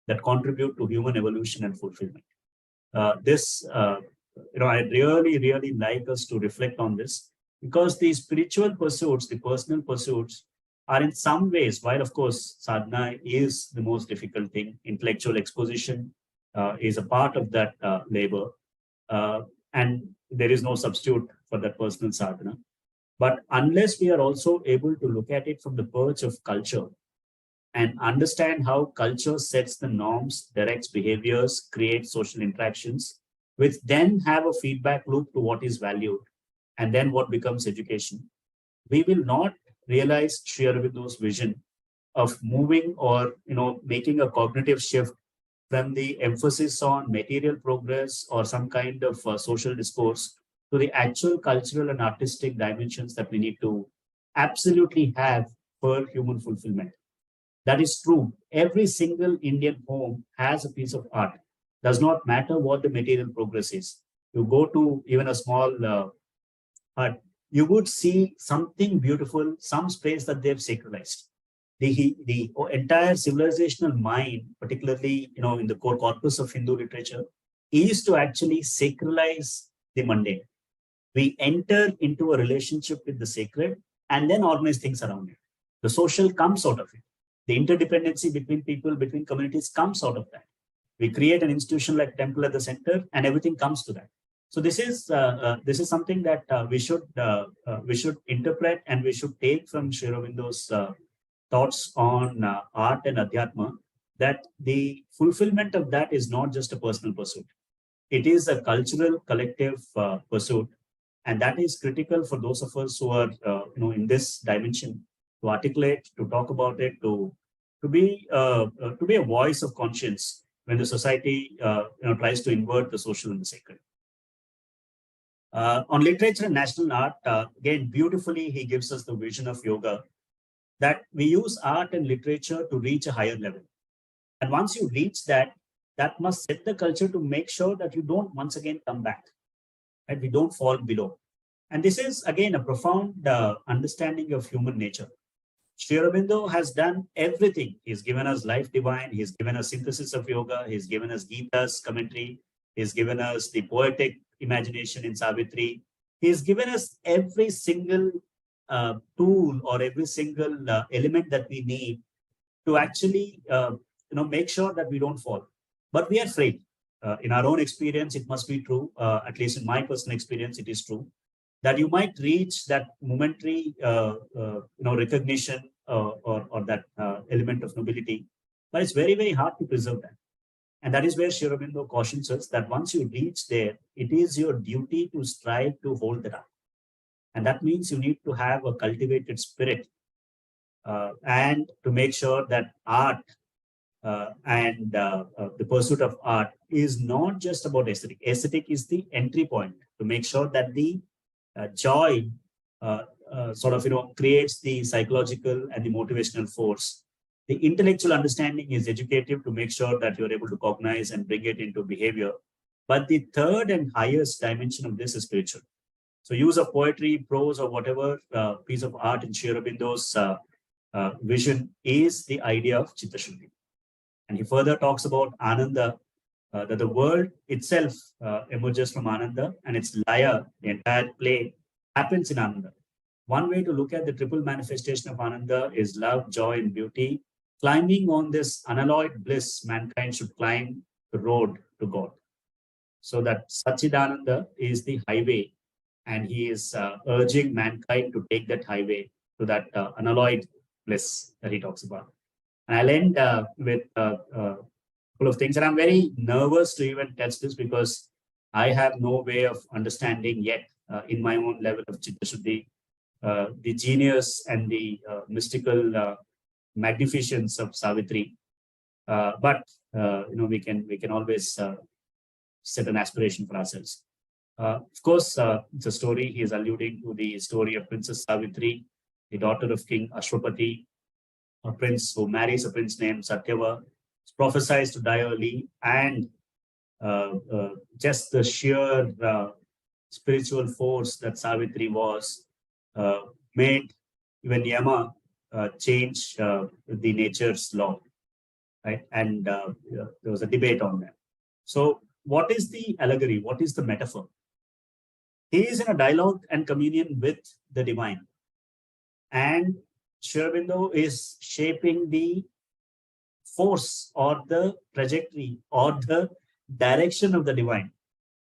that contribute to human evolution and fulfillment. I'd really like us to reflect on this, because the spiritual pursuits, the personal pursuits, are in some ways, while of course sadhana is the most difficult thing, intellectual exposition is a part of that labor, and there is no substitute for that personal sadhana. But unless we are also able to look at it from the perch of culture and understand how culture sets the norms, directs behaviors, creates social interactions, which then have a feedback loop to what is valued and then what becomes education, we will not realize Sri Aurobindo's vision of moving or making a cognitive shift from the emphasis on material progress or some kind of social discourse to the actual cultural and artistic dimensions that we need to absolutely have for human fulfillment. That is true. Every single Indian home has a piece of art. Does not matter what the material progress is. You go to even a small hut, you would see something beautiful, some space that they've sacralized. The entire civilizational mind, particularly in the core corpus of Hindu literature, is to actually sacralize the mundane. We enter into a relationship with the sacred and then organize things around it. The social comes out of it. The interdependency between people, between communities comes out of that. We create an institution like temple at the center, and everything comes to that. So this is something that we should interpret, and we should take from Sri Aurobindo's thoughts on art and adhyatma, that the fulfillment of that is not just a personal pursuit. It is a cultural collective pursuit, and that is critical for those of us who are in this dimension, to articulate, to talk about it, to be a voice of conscience when the society tries to invert the social and the sacred. On literature and national art, again, beautifully, he gives us the vision of yoga, that we use art and literature to reach a higher level. And once you reach that, that must set the culture to make sure that you don't once again come back, and we don't fall below. And this is, again, a profound understanding of human nature. Sri Aurobindo has done everything. He's given us Life Divine. He's given us synthesis of yoga. He's given us Gita's commentary. He's given us the poetic imagination in Savitri. He's given us every single tool or every single element that we need to actually make sure that we don't fall. But we are afraid. In our own experience, it must be true. At least in my personal experience, it is true that you might reach that momentary recognition or that element of nobility, but it's very, very hard to preserve that. And that is where Sri Aurobindo cautions us that once you reach there, it is your duty to strive to hold that up. And that means you need to have a cultivated spirit and to make sure that art and the pursuit of art is not just about aesthetic. Aesthetic is the entry point to make sure that the joy creates the psychological and the motivational force. The intellectual understanding is educative to make sure that you're able to cognize and bring it into behavior. But the third and highest dimension of this is spiritual. So use of poetry, prose, or whatever piece of art in Sri Aurobindo's vision is the idea of Chitta Shuddhi. And he further talks about Ananda, that the world itself emerges from Ananda, and its laya, the entire play, happens in Ananda. One way to look at the triple manifestation of Ananda is love, joy, and beauty. Climbing on this unalloyed bliss, mankind should climb the road to God. So that Satchidananda is the highway, and he is urging mankind to take that highway to that unalloyed bliss that he talks about. And I'll end with a couple of things. And I'm very nervous to even touch this because I have no way of understanding yet in my own level of Chitta Shuddhi the genius and the mystical magnificence of Savitri. But we can always set an aspiration for ourselves. Of course, it's a story. He is alluding to the story of Princess Savitri, the daughter of King Ashwapati, a prince who marries a prince named Satyava, is prophesied to die early, and just the sheer spiritual force that Savitri was made even Yama change the nature's law, right? And there was a debate on that. So what is the allegory? What is the metaphor? He is in a dialogue and communion with the divine. And Sri Aurobindo is shaping the force or the trajectory or the direction of the divine.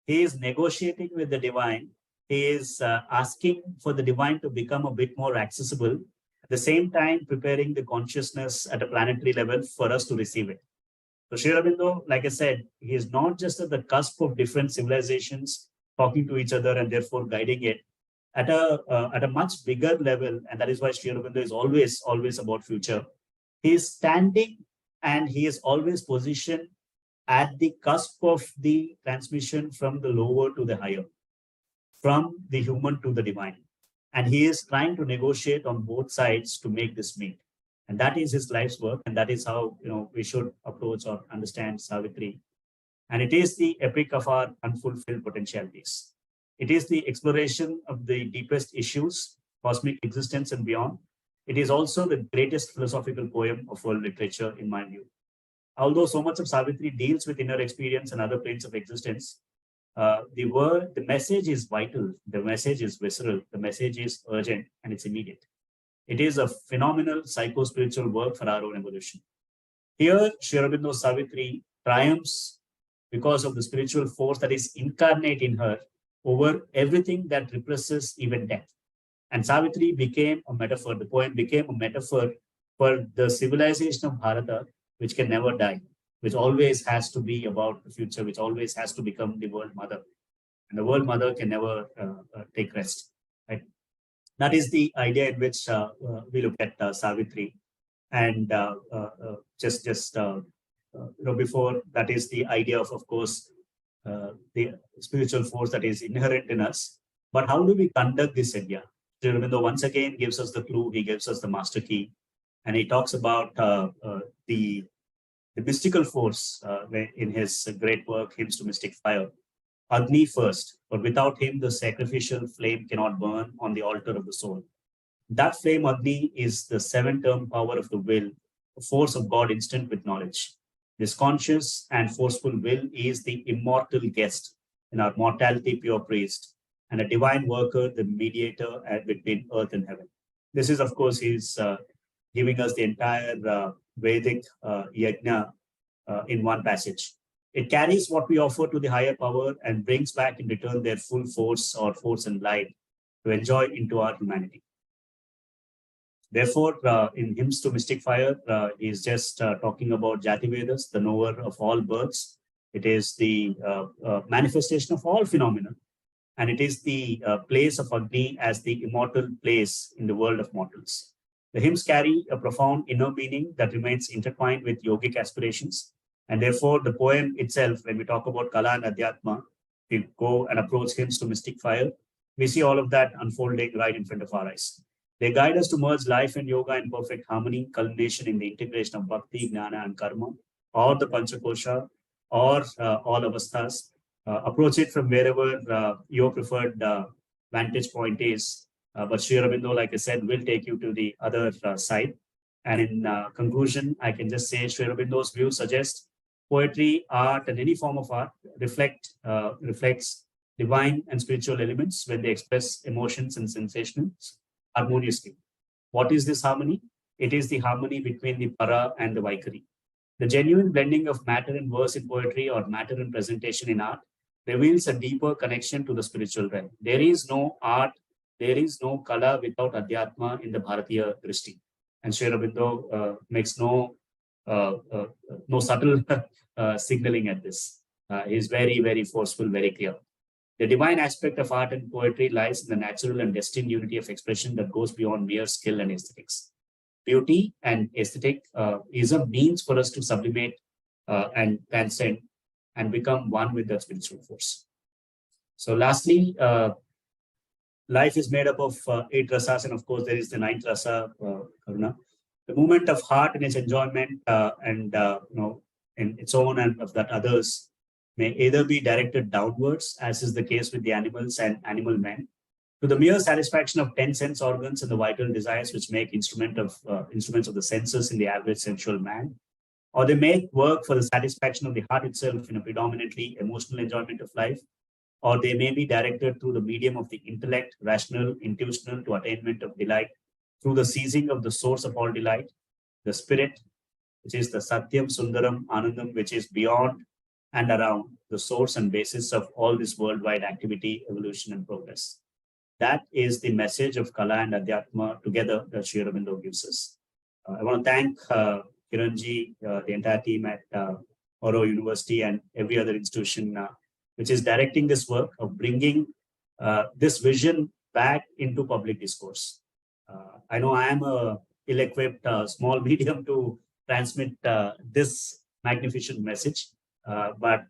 He is negotiating with the divine. He is asking for the divine to become a bit more accessible, at the same time preparing the consciousness at a planetary level for us to receive it. So Sri Aurobindo, like I said, he is not just at the cusp of different civilizations talking to each other and therefore guiding it at a much bigger level. And that is why Sri Aurobindo is always about future. He is standing and he is always positioned at the cusp of the transmission from the lower to the higher, from the human to the divine. And he is trying to negotiate on both sides to make this meet. And that is his life's work. And that is how we should approach or understand Savitri. And it is the epic of our unfulfilled potentialities. It is the exploration of the deepest issues, cosmic existence and beyond. It is also the greatest philosophical poem of world literature, in my view. Although so much of Savitri deals with inner experience and other planes of existence, the message is vital, the message is visceral, the message is urgent, and it's immediate. It is a phenomenal psycho-spiritual work for our own evolution. Here, Sri Aurobindo Savitri triumphs because of the spiritual force that is incarnate in her over everything that represses even death. And Savitri became a metaphor, the poem became a metaphor for the civilization of Bharata, which can never die, which always has to be about the future, which always has to become the world mother. And the world mother can never take rest. Right? That is the idea in which we look at Savitri. And before that is the idea of course, the spiritual force that is inherent in us. But how do we conduct this idea? Sri Aurobindo once again gives us the clue, he gives us the master key, and he talks about the mystical force in his great work, Hymns to Mystic Fire. Agni first, but without him, the sacrificial flame cannot burn on the altar of the soul. That flame Agni is the seven-term power of the will, the force of God instant with knowledge. This conscious and forceful will is the immortal guest in our mortality pure priest, and a divine worker, the mediator between earth and heaven. This is, of course, he's giving us the entire Vedic yajna in one passage. It carries what we offer to the higher power and brings back in return their full force or force and light to enjoy into our humanity. Therefore, in Hymns to Mystic Fire, he's just talking about Jati Vedas, the knower of all births. It is the manifestation of all phenomena. And it is the place of Agni as the immortal place in the world of mortals. The hymns carry a profound inner meaning that remains intertwined with yogic aspirations. And therefore, the poem itself, when we talk about Kala and Adhyatma, we go and approach Hymns to Mystic Fire, we see all of that unfolding right in front of our eyes. They guide us to merge life and yoga in perfect harmony, culmination in the integration of bhakti, jnana, and karma, or the panchakosha, or all avasthas. Approach it from wherever your preferred vantage point is. But Sri Aurobindo, like I said, will take you to the other side. And in conclusion, I can just say Sri Aurobindo's view suggests poetry, art, and any form of art reflects divine and spiritual elements when they express emotions and sensations harmoniously. What is this harmony? It is the harmony between the para and the vaikari. The genuine blending of matter and verse in poetry or matter and presentation in art reveals a deeper connection to the spiritual realm. There is no art, there is no kala without adhyatma in the Bharatiya Drishti. And Sri Aurobindo makes no subtle signaling at this. He is very, very forceful, very clear. The divine aspect of art and poetry lies in the natural and destined unity of expression that goes beyond mere skill and aesthetics. Beauty and aesthetic is a means for us to sublimate and transcend and become one with that spiritual force. So lastly, life is made up of 8 rasas, and of course there is the 9th rasa, karuna. The movement of heart and its enjoyment and in its own and of that others may either be directed downwards, as is the case with the animals and animal men, to the mere satisfaction of 10 sense organs and the vital desires which make instruments of the senses in the average sensual man, or they make work for the satisfaction of the heart itself in a predominantly emotional enjoyment of life, or they may be directed through the medium of the intellect, rational, intuitional, to attainment of delight, through the seizing of the source of all delight, the spirit, which is the Satyam, Sundaram, Anandam, which is beyond and around the source and basis of all this worldwide activity, evolution, and progress. That is the message of Kala and Adhyatma together that Sri Aurobindo gives us. I want to thank Kiranji, the entire team at Oro University and every other institution which is directing this work of bringing this vision back into public discourse. I know I am a ill-equipped small medium to transmit this magnificent message, but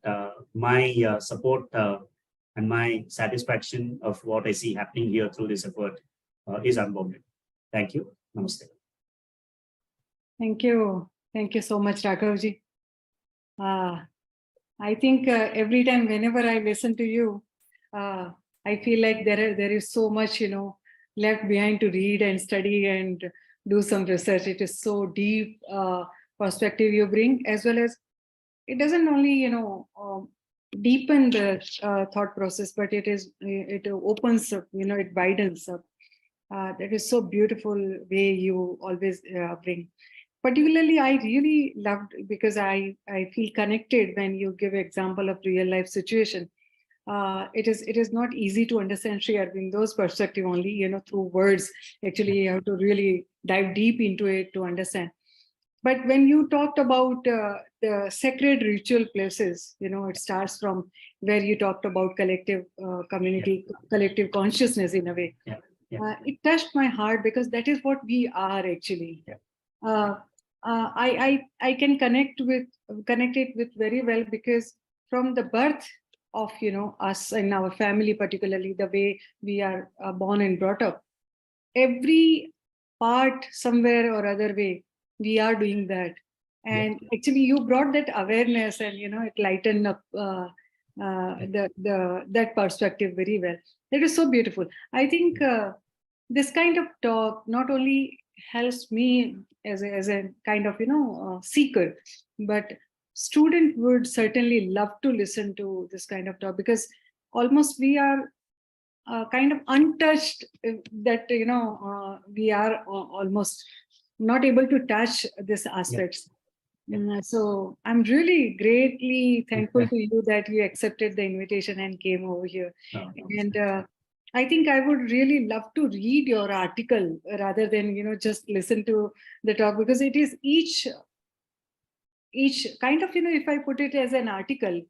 my support and my satisfaction of what I see happening here through this effort is unbounded. Thank you. Namaste. Thank you. Thank you so much, Raghavji. I think every time, whenever I listen to you, I feel like there is so much, left behind to read and study and do some research. It is so deep perspective you bring, as well as it doesn't only, deepen the thought process, but it opens up, it widens up. That is so beautiful way you always bring. Particularly, I really loved because I feel connected when you give example of real life situation. It is not easy to understand Sri Aurobindo's perspective only, through words. Actually, you have to really dive deep into it to understand. But when you talked about the sacred ritual places, it starts from where you talked about collective community, collective consciousness in a way. It touched my heart because that is what we are actually. Uh, I can connect it with very well because from the birth of us and our family, particularly the way we are born and brought up, every part somewhere or other way we are doing that. And actually you brought that awareness and it lightened up that perspective very well. That is so beautiful. I think this kind of talk not only helps me as a kind of seeker, but student would certainly love to listen to this kind of talk, because almost we are kind of untouched, that we are almost not able to touch these aspects. So I'm really greatly thankful to you that you accepted the invitation and came over here. And I think I would really love to read your article rather than just listen to the talk, because it is each kind of if I put it as an article,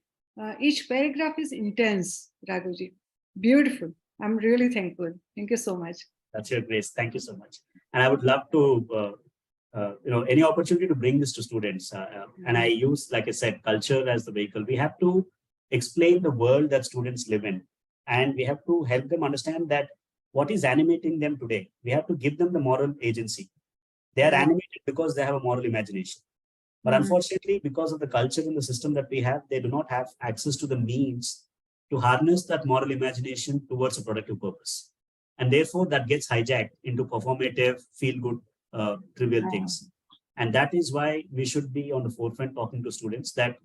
each paragraph is intense, Raghavji. Beautiful. I'm really thankful. Thank you so much. That's your grace. Thank you so much. And I would love to, any opportunity to bring this to students. And I use, like I said, culture as the vehicle. We have to explain the world that students live in. And we have to help them understand that what is animating them today. We have to give them the moral agency. They are animated because they have a moral imagination. But unfortunately, because of the culture and the system that we have, they do not have access to the means to harness that moral imagination towards a productive purpose. And therefore, that gets hijacked into performative, feel-good, trivial things. And that is why we should be on the forefront talking to students that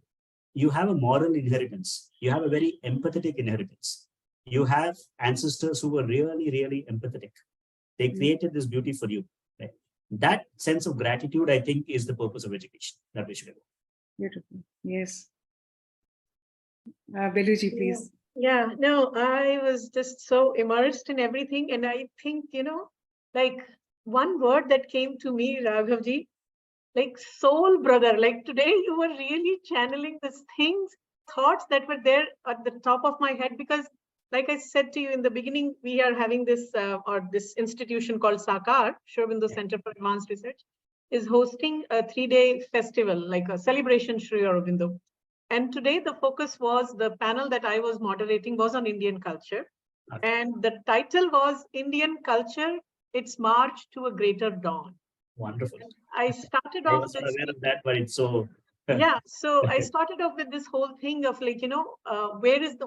you have a moral inheritance. You have a very empathetic inheritance. You have ancestors who were really, really empathetic. They created this beauty for you. Right? That sense of gratitude, I think, is the purpose of education that we should have. Beautiful. Yes. Beluji, please. Yeah, no, I was just so immersed in everything. And I think, like one word that came to me, Raghavji, like soul brother, like today you were really channeling these things, thoughts that were there at the top of my head, because like I said to you in the beginning, we are having this this institution called SAKAR, Sri Aurobindo Center for Advanced Research, is hosting a 3-day festival, like a celebration Sri Aurobindo. And today the focus was, the panel that I was moderating was on Indian culture. And the title was Indian Culture, Its March to a Greater Dawn. Wonderful. And I started I off was not aware of that, but it's so... yeah, so I started off with this whole thing of like,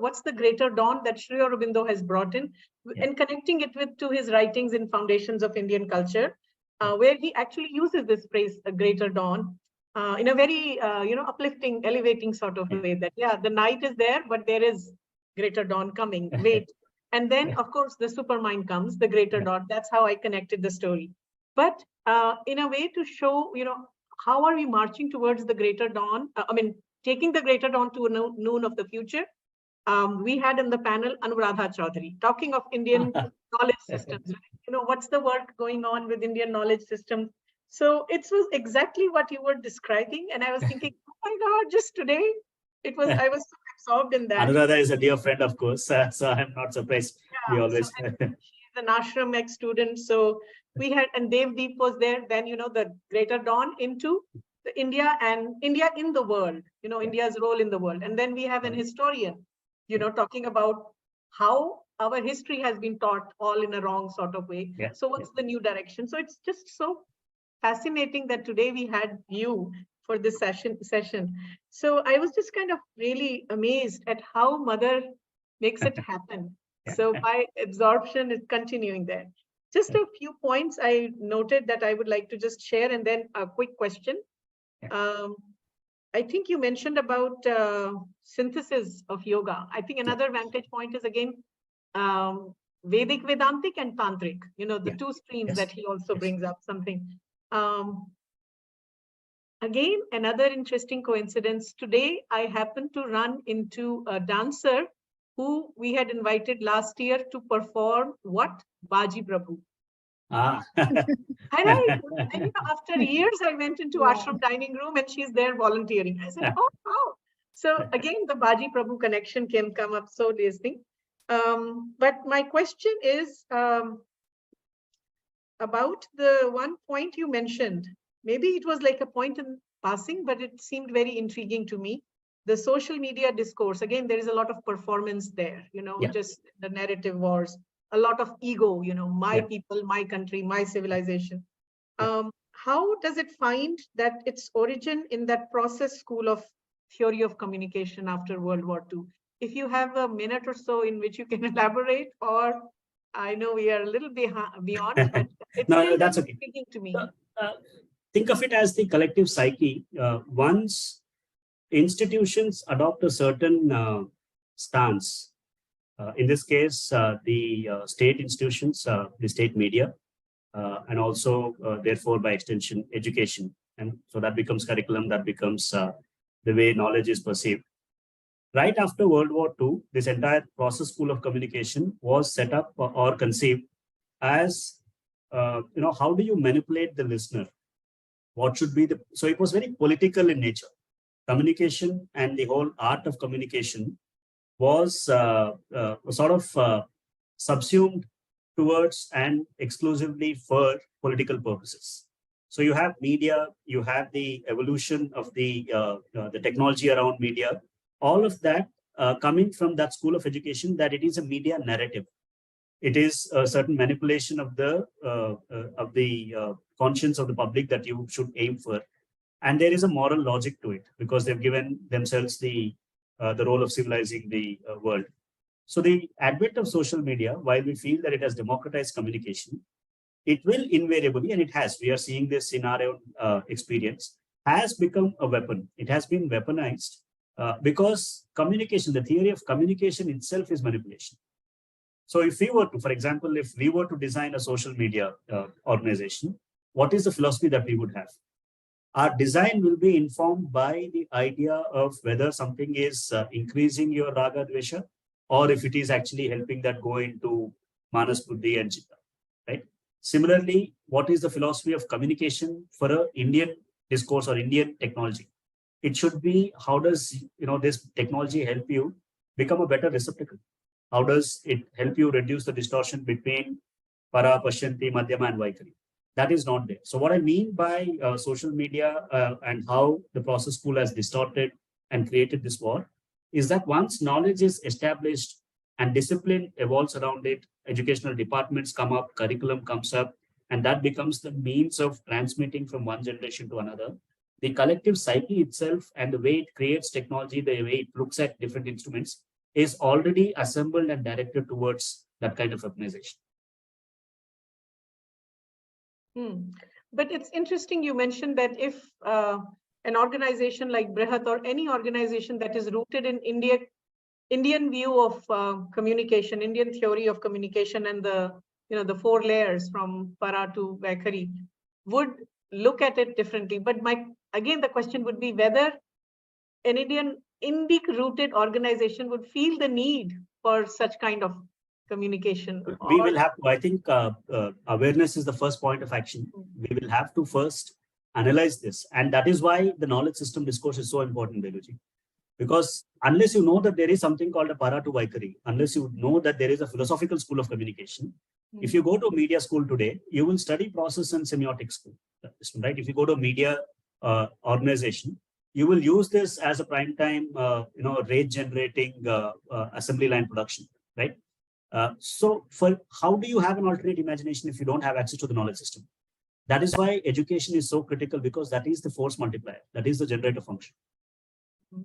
what's the greater dawn that Sri Aurobindo has brought in, and connecting it to his writings in Foundations of Indian Culture, where he actually uses this phrase, a greater dawn, in a very, uplifting, elevating sort of way, that, the night is there, but there is greater dawn coming, wait. And then, of course, the supermind comes, the greater dawn. That's how I connected the story. But in a way to show, how are we marching towards the greater dawn? Taking the greater dawn to a noon of the future. We had in the panel Anuradha Chaudhary talking of Indian knowledge systems. What's the work going on with Indian knowledge systems? So it was exactly what you were describing. And I was thinking, oh my God, just today, I was so absorbed in that. Anuradha is a dear friend, of course. So I'm not surprised. We always... She's an ashram ex-student. So we had, and Devdeep was there, then, the greater dawn into the India and India in the world, India's role in the world. And then we have an historian, talking about how our history has been taught all in a wrong sort of way. So what's the new direction? So it's just so fascinating that today we had you for this session. So I was just kind of really amazed at how Mother makes it happen. So my absorption is continuing there. Just a few points I noted that I would like to just share, and then a quick question. I think you mentioned about synthesis of yoga. I think another vantage point is, again, Vedic Vedantic and Tantric, the two streams Yes. that he also Yes. brings up something. Again, another interesting coincidence. Today, I happened to run into a dancer who we had invited last year to perform what? Baji Prabhu. Ah. And after years, I went into ashram dining room and she's there volunteering. I said, oh, wow. So again, the Baji Prabhu connection can come up so easily. But my question is about the one point you mentioned. Maybe it was like a point in passing, but it seemed very intriguing to me. The social media discourse, again, there is a lot of performance there, just the narrative wars, a lot of ego, my people, my country, my civilization. How does it find that its origin in that process school of theory of communication after World War II? If you have a minute or so in which you can elaborate, or I know we are a little beyond, but it's No, still that's okay. intriguing to me. Think of it as the collective psyche. Once institutions adopt a certain stance, in this case, the state institutions, the state media, and also, therefore, by extension, education. And so that becomes curriculum, that becomes the way knowledge is perceived. Right after World War II, this entire process school of communication was set up or conceived as, how do you manipulate the listener? What should be so it was very political in nature. Communication and the whole art of communication was sort of subsumed towards and exclusively for political purposes. So you have media, you have the evolution of the technology around media, all of that coming from that school of education, that it is a media narrative. It is a certain manipulation of the conscience of the public that you should aim for, and there is a moral logic to it because they've given themselves the role of civilizing the world. So the advent of social media, while we feel that it has democratized communication, it will invariably, and it has, we are seeing this in our own experience, has become a weapon. It has been weaponized because communication, the theory of communication itself is manipulation. So if we were to, for example, if we were to design a social media organization, what is the philosophy that we would have? Our design will be informed by the idea of whether something is increasing your raga dvesha, or if it is actually helping that go into manas buddhi and chitta, right? Similarly, what is the philosophy of communication for an Indian discourse or Indian technology? It should be, how does this technology help you become a better receptacle? How does it help you reduce the distortion between para, pashyanti, madhyama, and vaikari? That is not there. So what I mean by social media and how the process school has distorted and created this war is that once knowledge is established and discipline evolves around it, educational departments come up, curriculum comes up, and that becomes the means of transmitting from one generation to another. The collective psyche itself and the way it creates technology, the way it looks at different instruments is already assembled and directed towards that kind of organization. But it's interesting you mentioned that if an organization like Bṛhat or any organization that is rooted in Indian view of communication, Indian theory of communication, and the four layers from para to vaikari would look at it differently. But again, the question would be whether an Indic rooted organization would feel the need for such kind of communication. We will have to, I think awareness is the first point of action. We will have to first analyze this. And that is why the knowledge system discourse is so important, Beluji. Because unless you know that there is something called a para to vaikari, unless you know that there is a philosophical school of communication, if you go to a media school today, you will study process and semiotics school, right? If you go to a media organization, you will use this as a prime time, rate generating assembly line production, right? So for how do you have an alternate imagination if you don't have access to the knowledge system? That is why education is so critical, because that is the force multiplier. That is the generator function.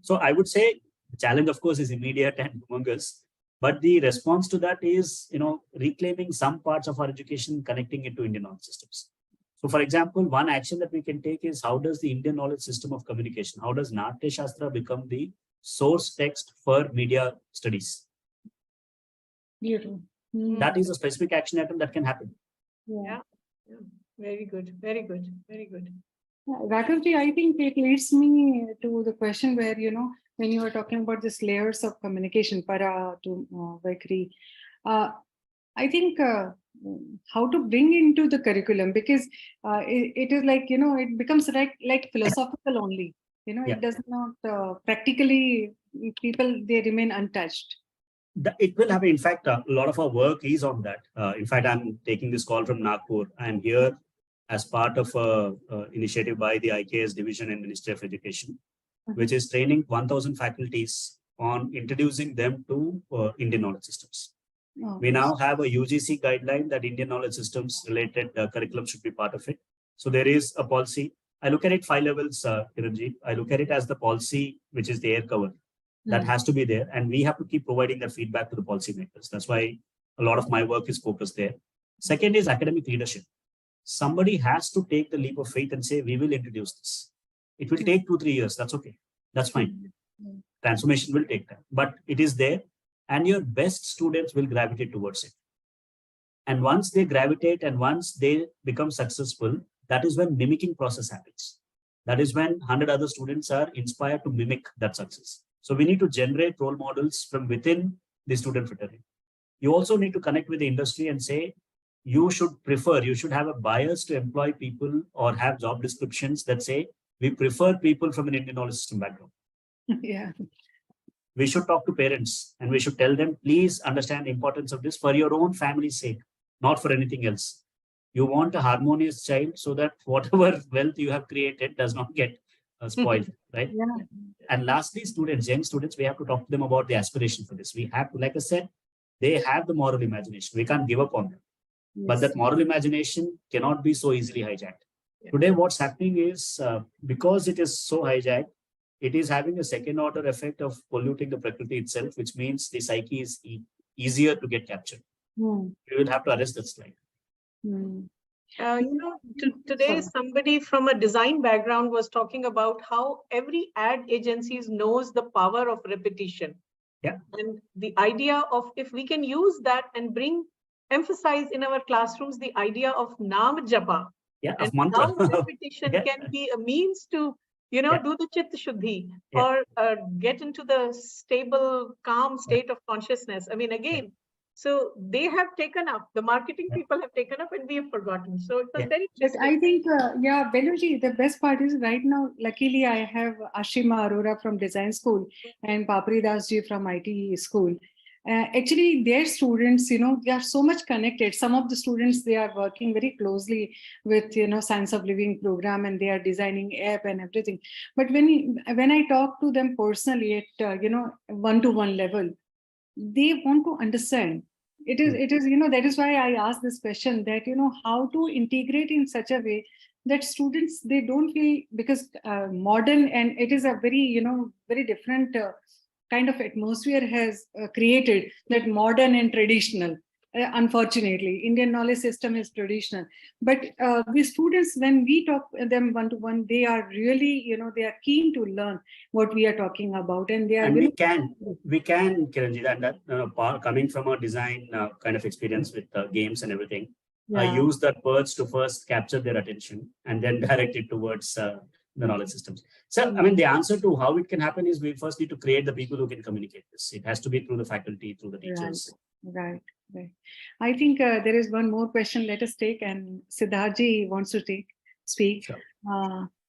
So I would say the challenge, of course, is immediate and humongous, but the response to that is, reclaiming some parts of our education, connecting it to Indian knowledge systems. So for example, one action that we can take is, how does the Indian knowledge system of communication, how does Natya Shastra become the source text for media studies? Beautiful. That is a specific action item that can happen. Yeah. Very good. Very good. Very good. Raghavji, I think it leads me to the question where, when you were talking about these layers of communication, para to Vaikri, I think how to bring into the curriculum, because it is like, it becomes like philosophical only, it does not practically, people, they remain untouched. It will happen. In fact, a lot of our work is on that. In fact, I'm taking this call from Nagpur. I'm here as part of an initiative by the IKS division and Ministry of Education, which is training 1,000 faculties on introducing them to Indian knowledge systems. We now have a UGC guideline that Indian knowledge systems related curriculum should be part of it. So there is a policy. I look at it 5 levels, Kiranji. I look at it as the policy, which is the air cover. That has to be there. And we have to keep providing that feedback to the policymakers. That's why a lot of my work is focused there. Second is academic leadership. Somebody has to take the leap of faith and say, we will introduce this. It will take 2-3 years. That's okay. That's fine. Transformation will take time, but it is there. And your best students will gravitate towards it. And once they gravitate and once they become successful, that is when mimicking process happens. That is when 100 other students are inspired to mimic that success. So we need to generate role models from within the student fraternity. You also need to connect with the industry and say, you should have a bias to employ people or have job descriptions that say, we prefer people from an Indian knowledge system background. Yeah. We should talk to parents and we should tell them, please understand the importance of this for your own family's sake, not for anything else. You want a harmonious child so that whatever wealth you have created does not get spoiled, right? Yeah. And lastly, young students, we have to talk to them about the aspiration for this. We have to, like I said, they have the moral imagination. We can't give up on them. Yes. But that moral imagination cannot be so easily hijacked. Yeah. Today, what's happening is, because it is so hijacked, it is having a second order effect of polluting the Prakriti itself, which means the psyche is easier to get captured. We will have to arrest that slide. Today somebody from a design background was talking about how every ad agency knows the power of repetition. Yeah. And the idea of, if we can use that and emphasize in our classrooms the idea of Naam Japa. Yeah, and of mantra. Naam repetition can be a means to, do the Chitta Shuddhi or get into the stable, calm state of consciousness. I mean, again, so they have taken up, the marketing people have taken up, and we have forgotten. So it was very interesting. But I think, Beluji, the best part is right now, luckily I have Ashima Arora from Design School and Papri Das ji from IT School. Actually, their students, they are so much connected. Some of the students, they are working very closely with, Science of Living program, and they are designing app and everything. But when I talk to them personally at, one-to-one level, they want to understand. It is, that is why I asked this question that, how to integrate in such a way that students, they don't feel, because modern, and it is a very, very different kind of atmosphere has created that modern and traditional. Unfortunately, Indian knowledge system is traditional. But the students, when we talk to them one-to-one, they are really, they are keen to learn what we are talking about. And they are. And we can, Kiranji, that coming from a design kind of experience with games and everything, use that words to first capture their attention and then direct it towards the knowledge systems. So, I mean, the answer to how it can happen is we first need to create the people who can communicate this. It has to be through the faculty, through the teachers. Right. I think there is one more question. Let us take, and Siddharji wants to speak. Sure.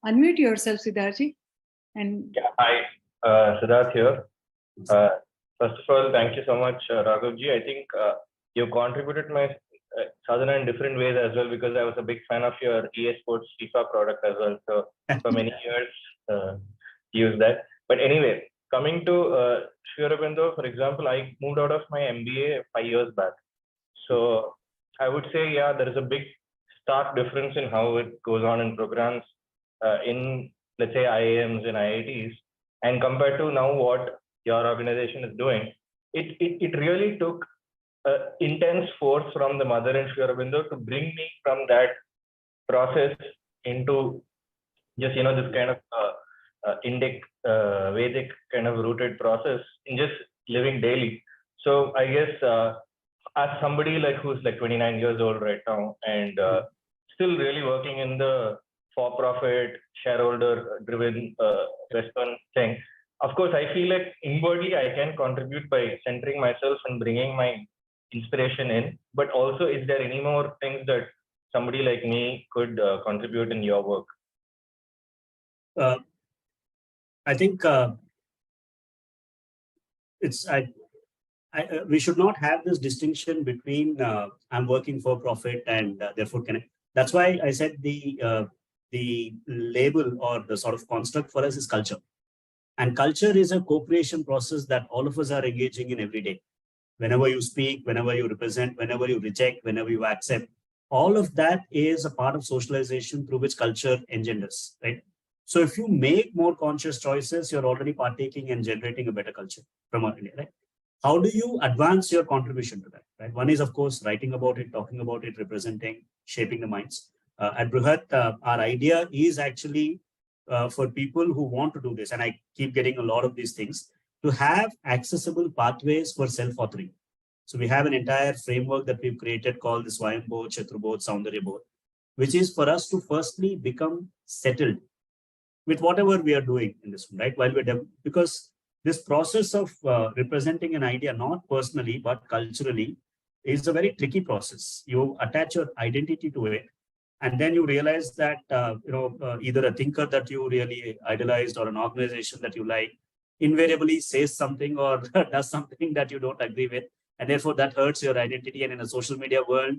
Unmute yourself, Siddharji. And hi, Siddharth here. First of all, thank you so much, Raghavji. I think you contributed my sadhana in different ways as well, because I was a big fan of your EA Sports FIFA product as well. So for many years, use that. But anyway, coming to Sri Aurobindo, for example, I moved out of my MBA 5 years back. So I would say, there is a big stark difference in how it goes on in programs in, let's say, IIMs and IITs, and compared to now what your organization is doing. It really took intense force from the mother in Sri Aurobindo to bring me from that process into just, this kind of Indic, Vedic kind of rooted process in just living daily. So I guess as somebody like who's like 29 years old right now and still really working in the for-profit, shareholder-driven Western thing, of course, I feel like inwardly I can contribute by centering myself and bringing my inspiration in. But also, is there any more things that somebody like me could contribute in your work? I think we should not have this distinction between I'm working for profit and therefore can I. That's why I said the label or the sort of construct for us is culture. And culture is a co-creation process that all of us are engaging in every day. Whenever you speak, whenever you represent, whenever you reject, whenever you accept, all of that is a part of socialization through which culture engenders, right? So if you make more conscious choices, you're already partaking and generating a better culture from India, right? How do you advance your contribution to that, right? One is, of course, writing about it, talking about it, representing, shaping the minds. At Bṛhat, our idea is actually for people who want to do this, and I keep getting a lot of these things, to have accessible pathways for self-authoring. So we have an entire framework that we've created called the Swayambodh, Chaturabodh, Saundaryabodh, which is for us to firstly become settled with whatever we are doing in this, right? While we're because this process of representing an idea, not personally, but culturally, is a very tricky process. You attach your identity to it, and then you realize that, either a thinker that you really idolized or an organization that you like invariably says something or does something that you don't agree with. And therefore that hurts your identity. And in a social media world,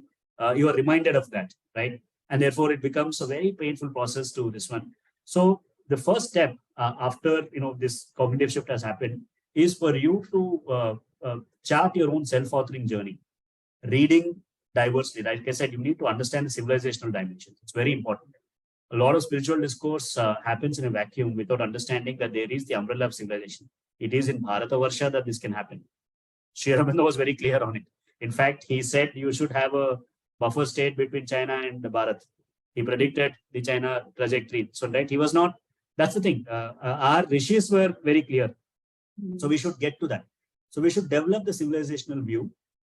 you are reminded of that, right? And therefore it becomes a very painful process to this one. So the first step after this cognitive shift has happened is for you to chart your own self-authoring journey, reading diversely. Like I said, you need to understand the civilizational dimension. It's very important. A lot of spiritual discourse happens in a vacuum without understanding that there is the umbrella of civilization. It is in Bharatavarsha that this can happen. Sri Aurobindo was very clear on it. In fact, he said you should have a buffer state between China and Bharat. He predicted the China trajectory. So right, he was not. That's the thing. Our rishis were very clear. So we should get to that. So we should develop the civilizational view,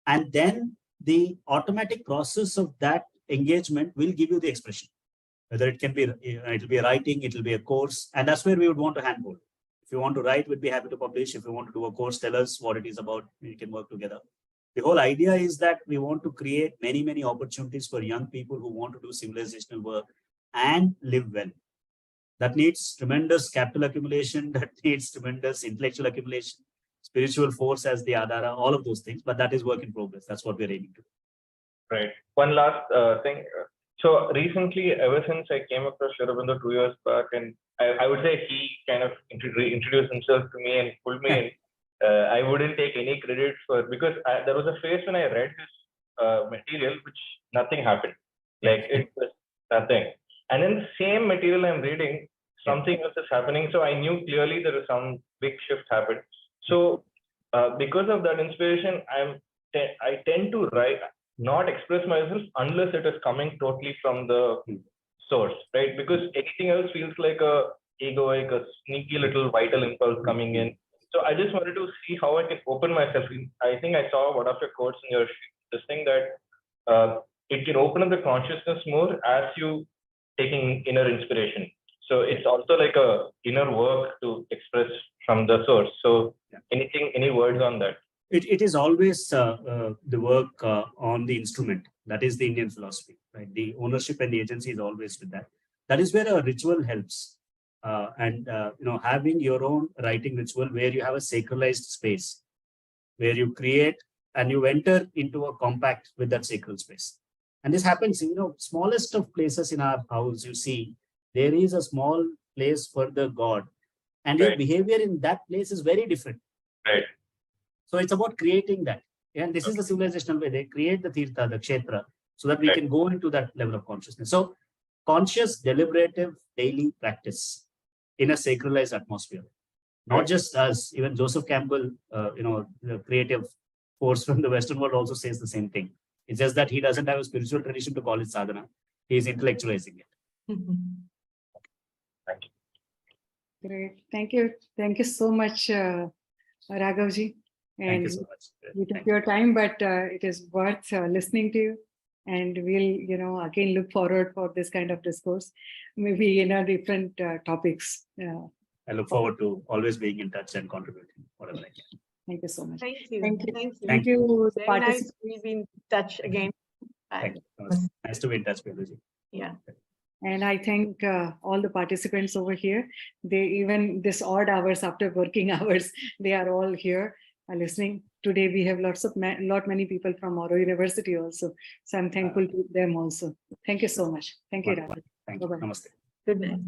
and then the automatic process of that engagement will give you the expression. Whether it can be, it'll be a writing, it'll be a course, and that's where we would want to handhold. If you want to write, we'd be happy to publish. If you want to do a course, tell us what it is about. We can work together. The whole idea is that we want to create many, many opportunities for young people who want to do civilizational work and live well. That needs tremendous capital accumulation, that needs tremendous intellectual accumulation, spiritual force as the Adhara, all of those things, but that is work in progress. That's what we're aiming to do. Right. One last thing. So recently, ever since I came across Sri Aurobindo 2 years back, and I would say he kind of introduced himself to me and pulled me in. I wouldn't take any credit for, because there was a phase when I read this material, which nothing happened. Like it was nothing. And in the same material I'm reading, something else is happening. So I knew clearly there was some big shift happened. So because of that inspiration, I tend to write, not express myself unless it is coming totally from the source, right? Because anything else feels like a egoic, a sneaky little vital impulse coming in. So I just wanted to see how I can open myself. I think I saw one of your quotes in your this thing that it can open up the consciousness more as you taking inner inspiration. So it's also like a inner work to express from the source. So any words on that? It is always the work on the instrument. That is the Indian philosophy, right? The ownership and the agency is always with that. That is where a ritual helps. Having your own writing ritual where you have a sacralized space, where you create and you enter into a compact with that sacred space. And this happens, smallest of places in our house, you see, there is a small place for the God, and your behavior in that place is very different. Right. So it's about creating that. And this is the civilizational way. They create the tirtha, the kshetra, so that we can go into that level of consciousness. So conscious, deliberative, daily practice in a sacralized atmosphere. Not just us, even Joseph Campbell, the creative force from the Western world also says the same thing. It's just that he doesn't have a spiritual tradition to call it sadhana. He is intellectualizing it. Thank you. Great. Thank you. Thank you so much, Raghavji. Thank And you so much. we took Thank you. your time, but it is worth listening to you. And we'll, again look forward for this kind of discourse, maybe in a different topics. I look forward to always being in touch and contributing whatever I can. Thank you so much. Thank you. Thank you. Thank you. Thank you. Very nice. We'll be in touch again. Thank you. Nice to be in touch with you. Yeah. And I thank all the participants over here. They even this odd hours after working hours, they are all here listening. Today we have many people from Auro University also. So I'm thankful to them also. Thank you so much. Thank you, Raghav. Thank you. Bye-bye. Namaste. Good night.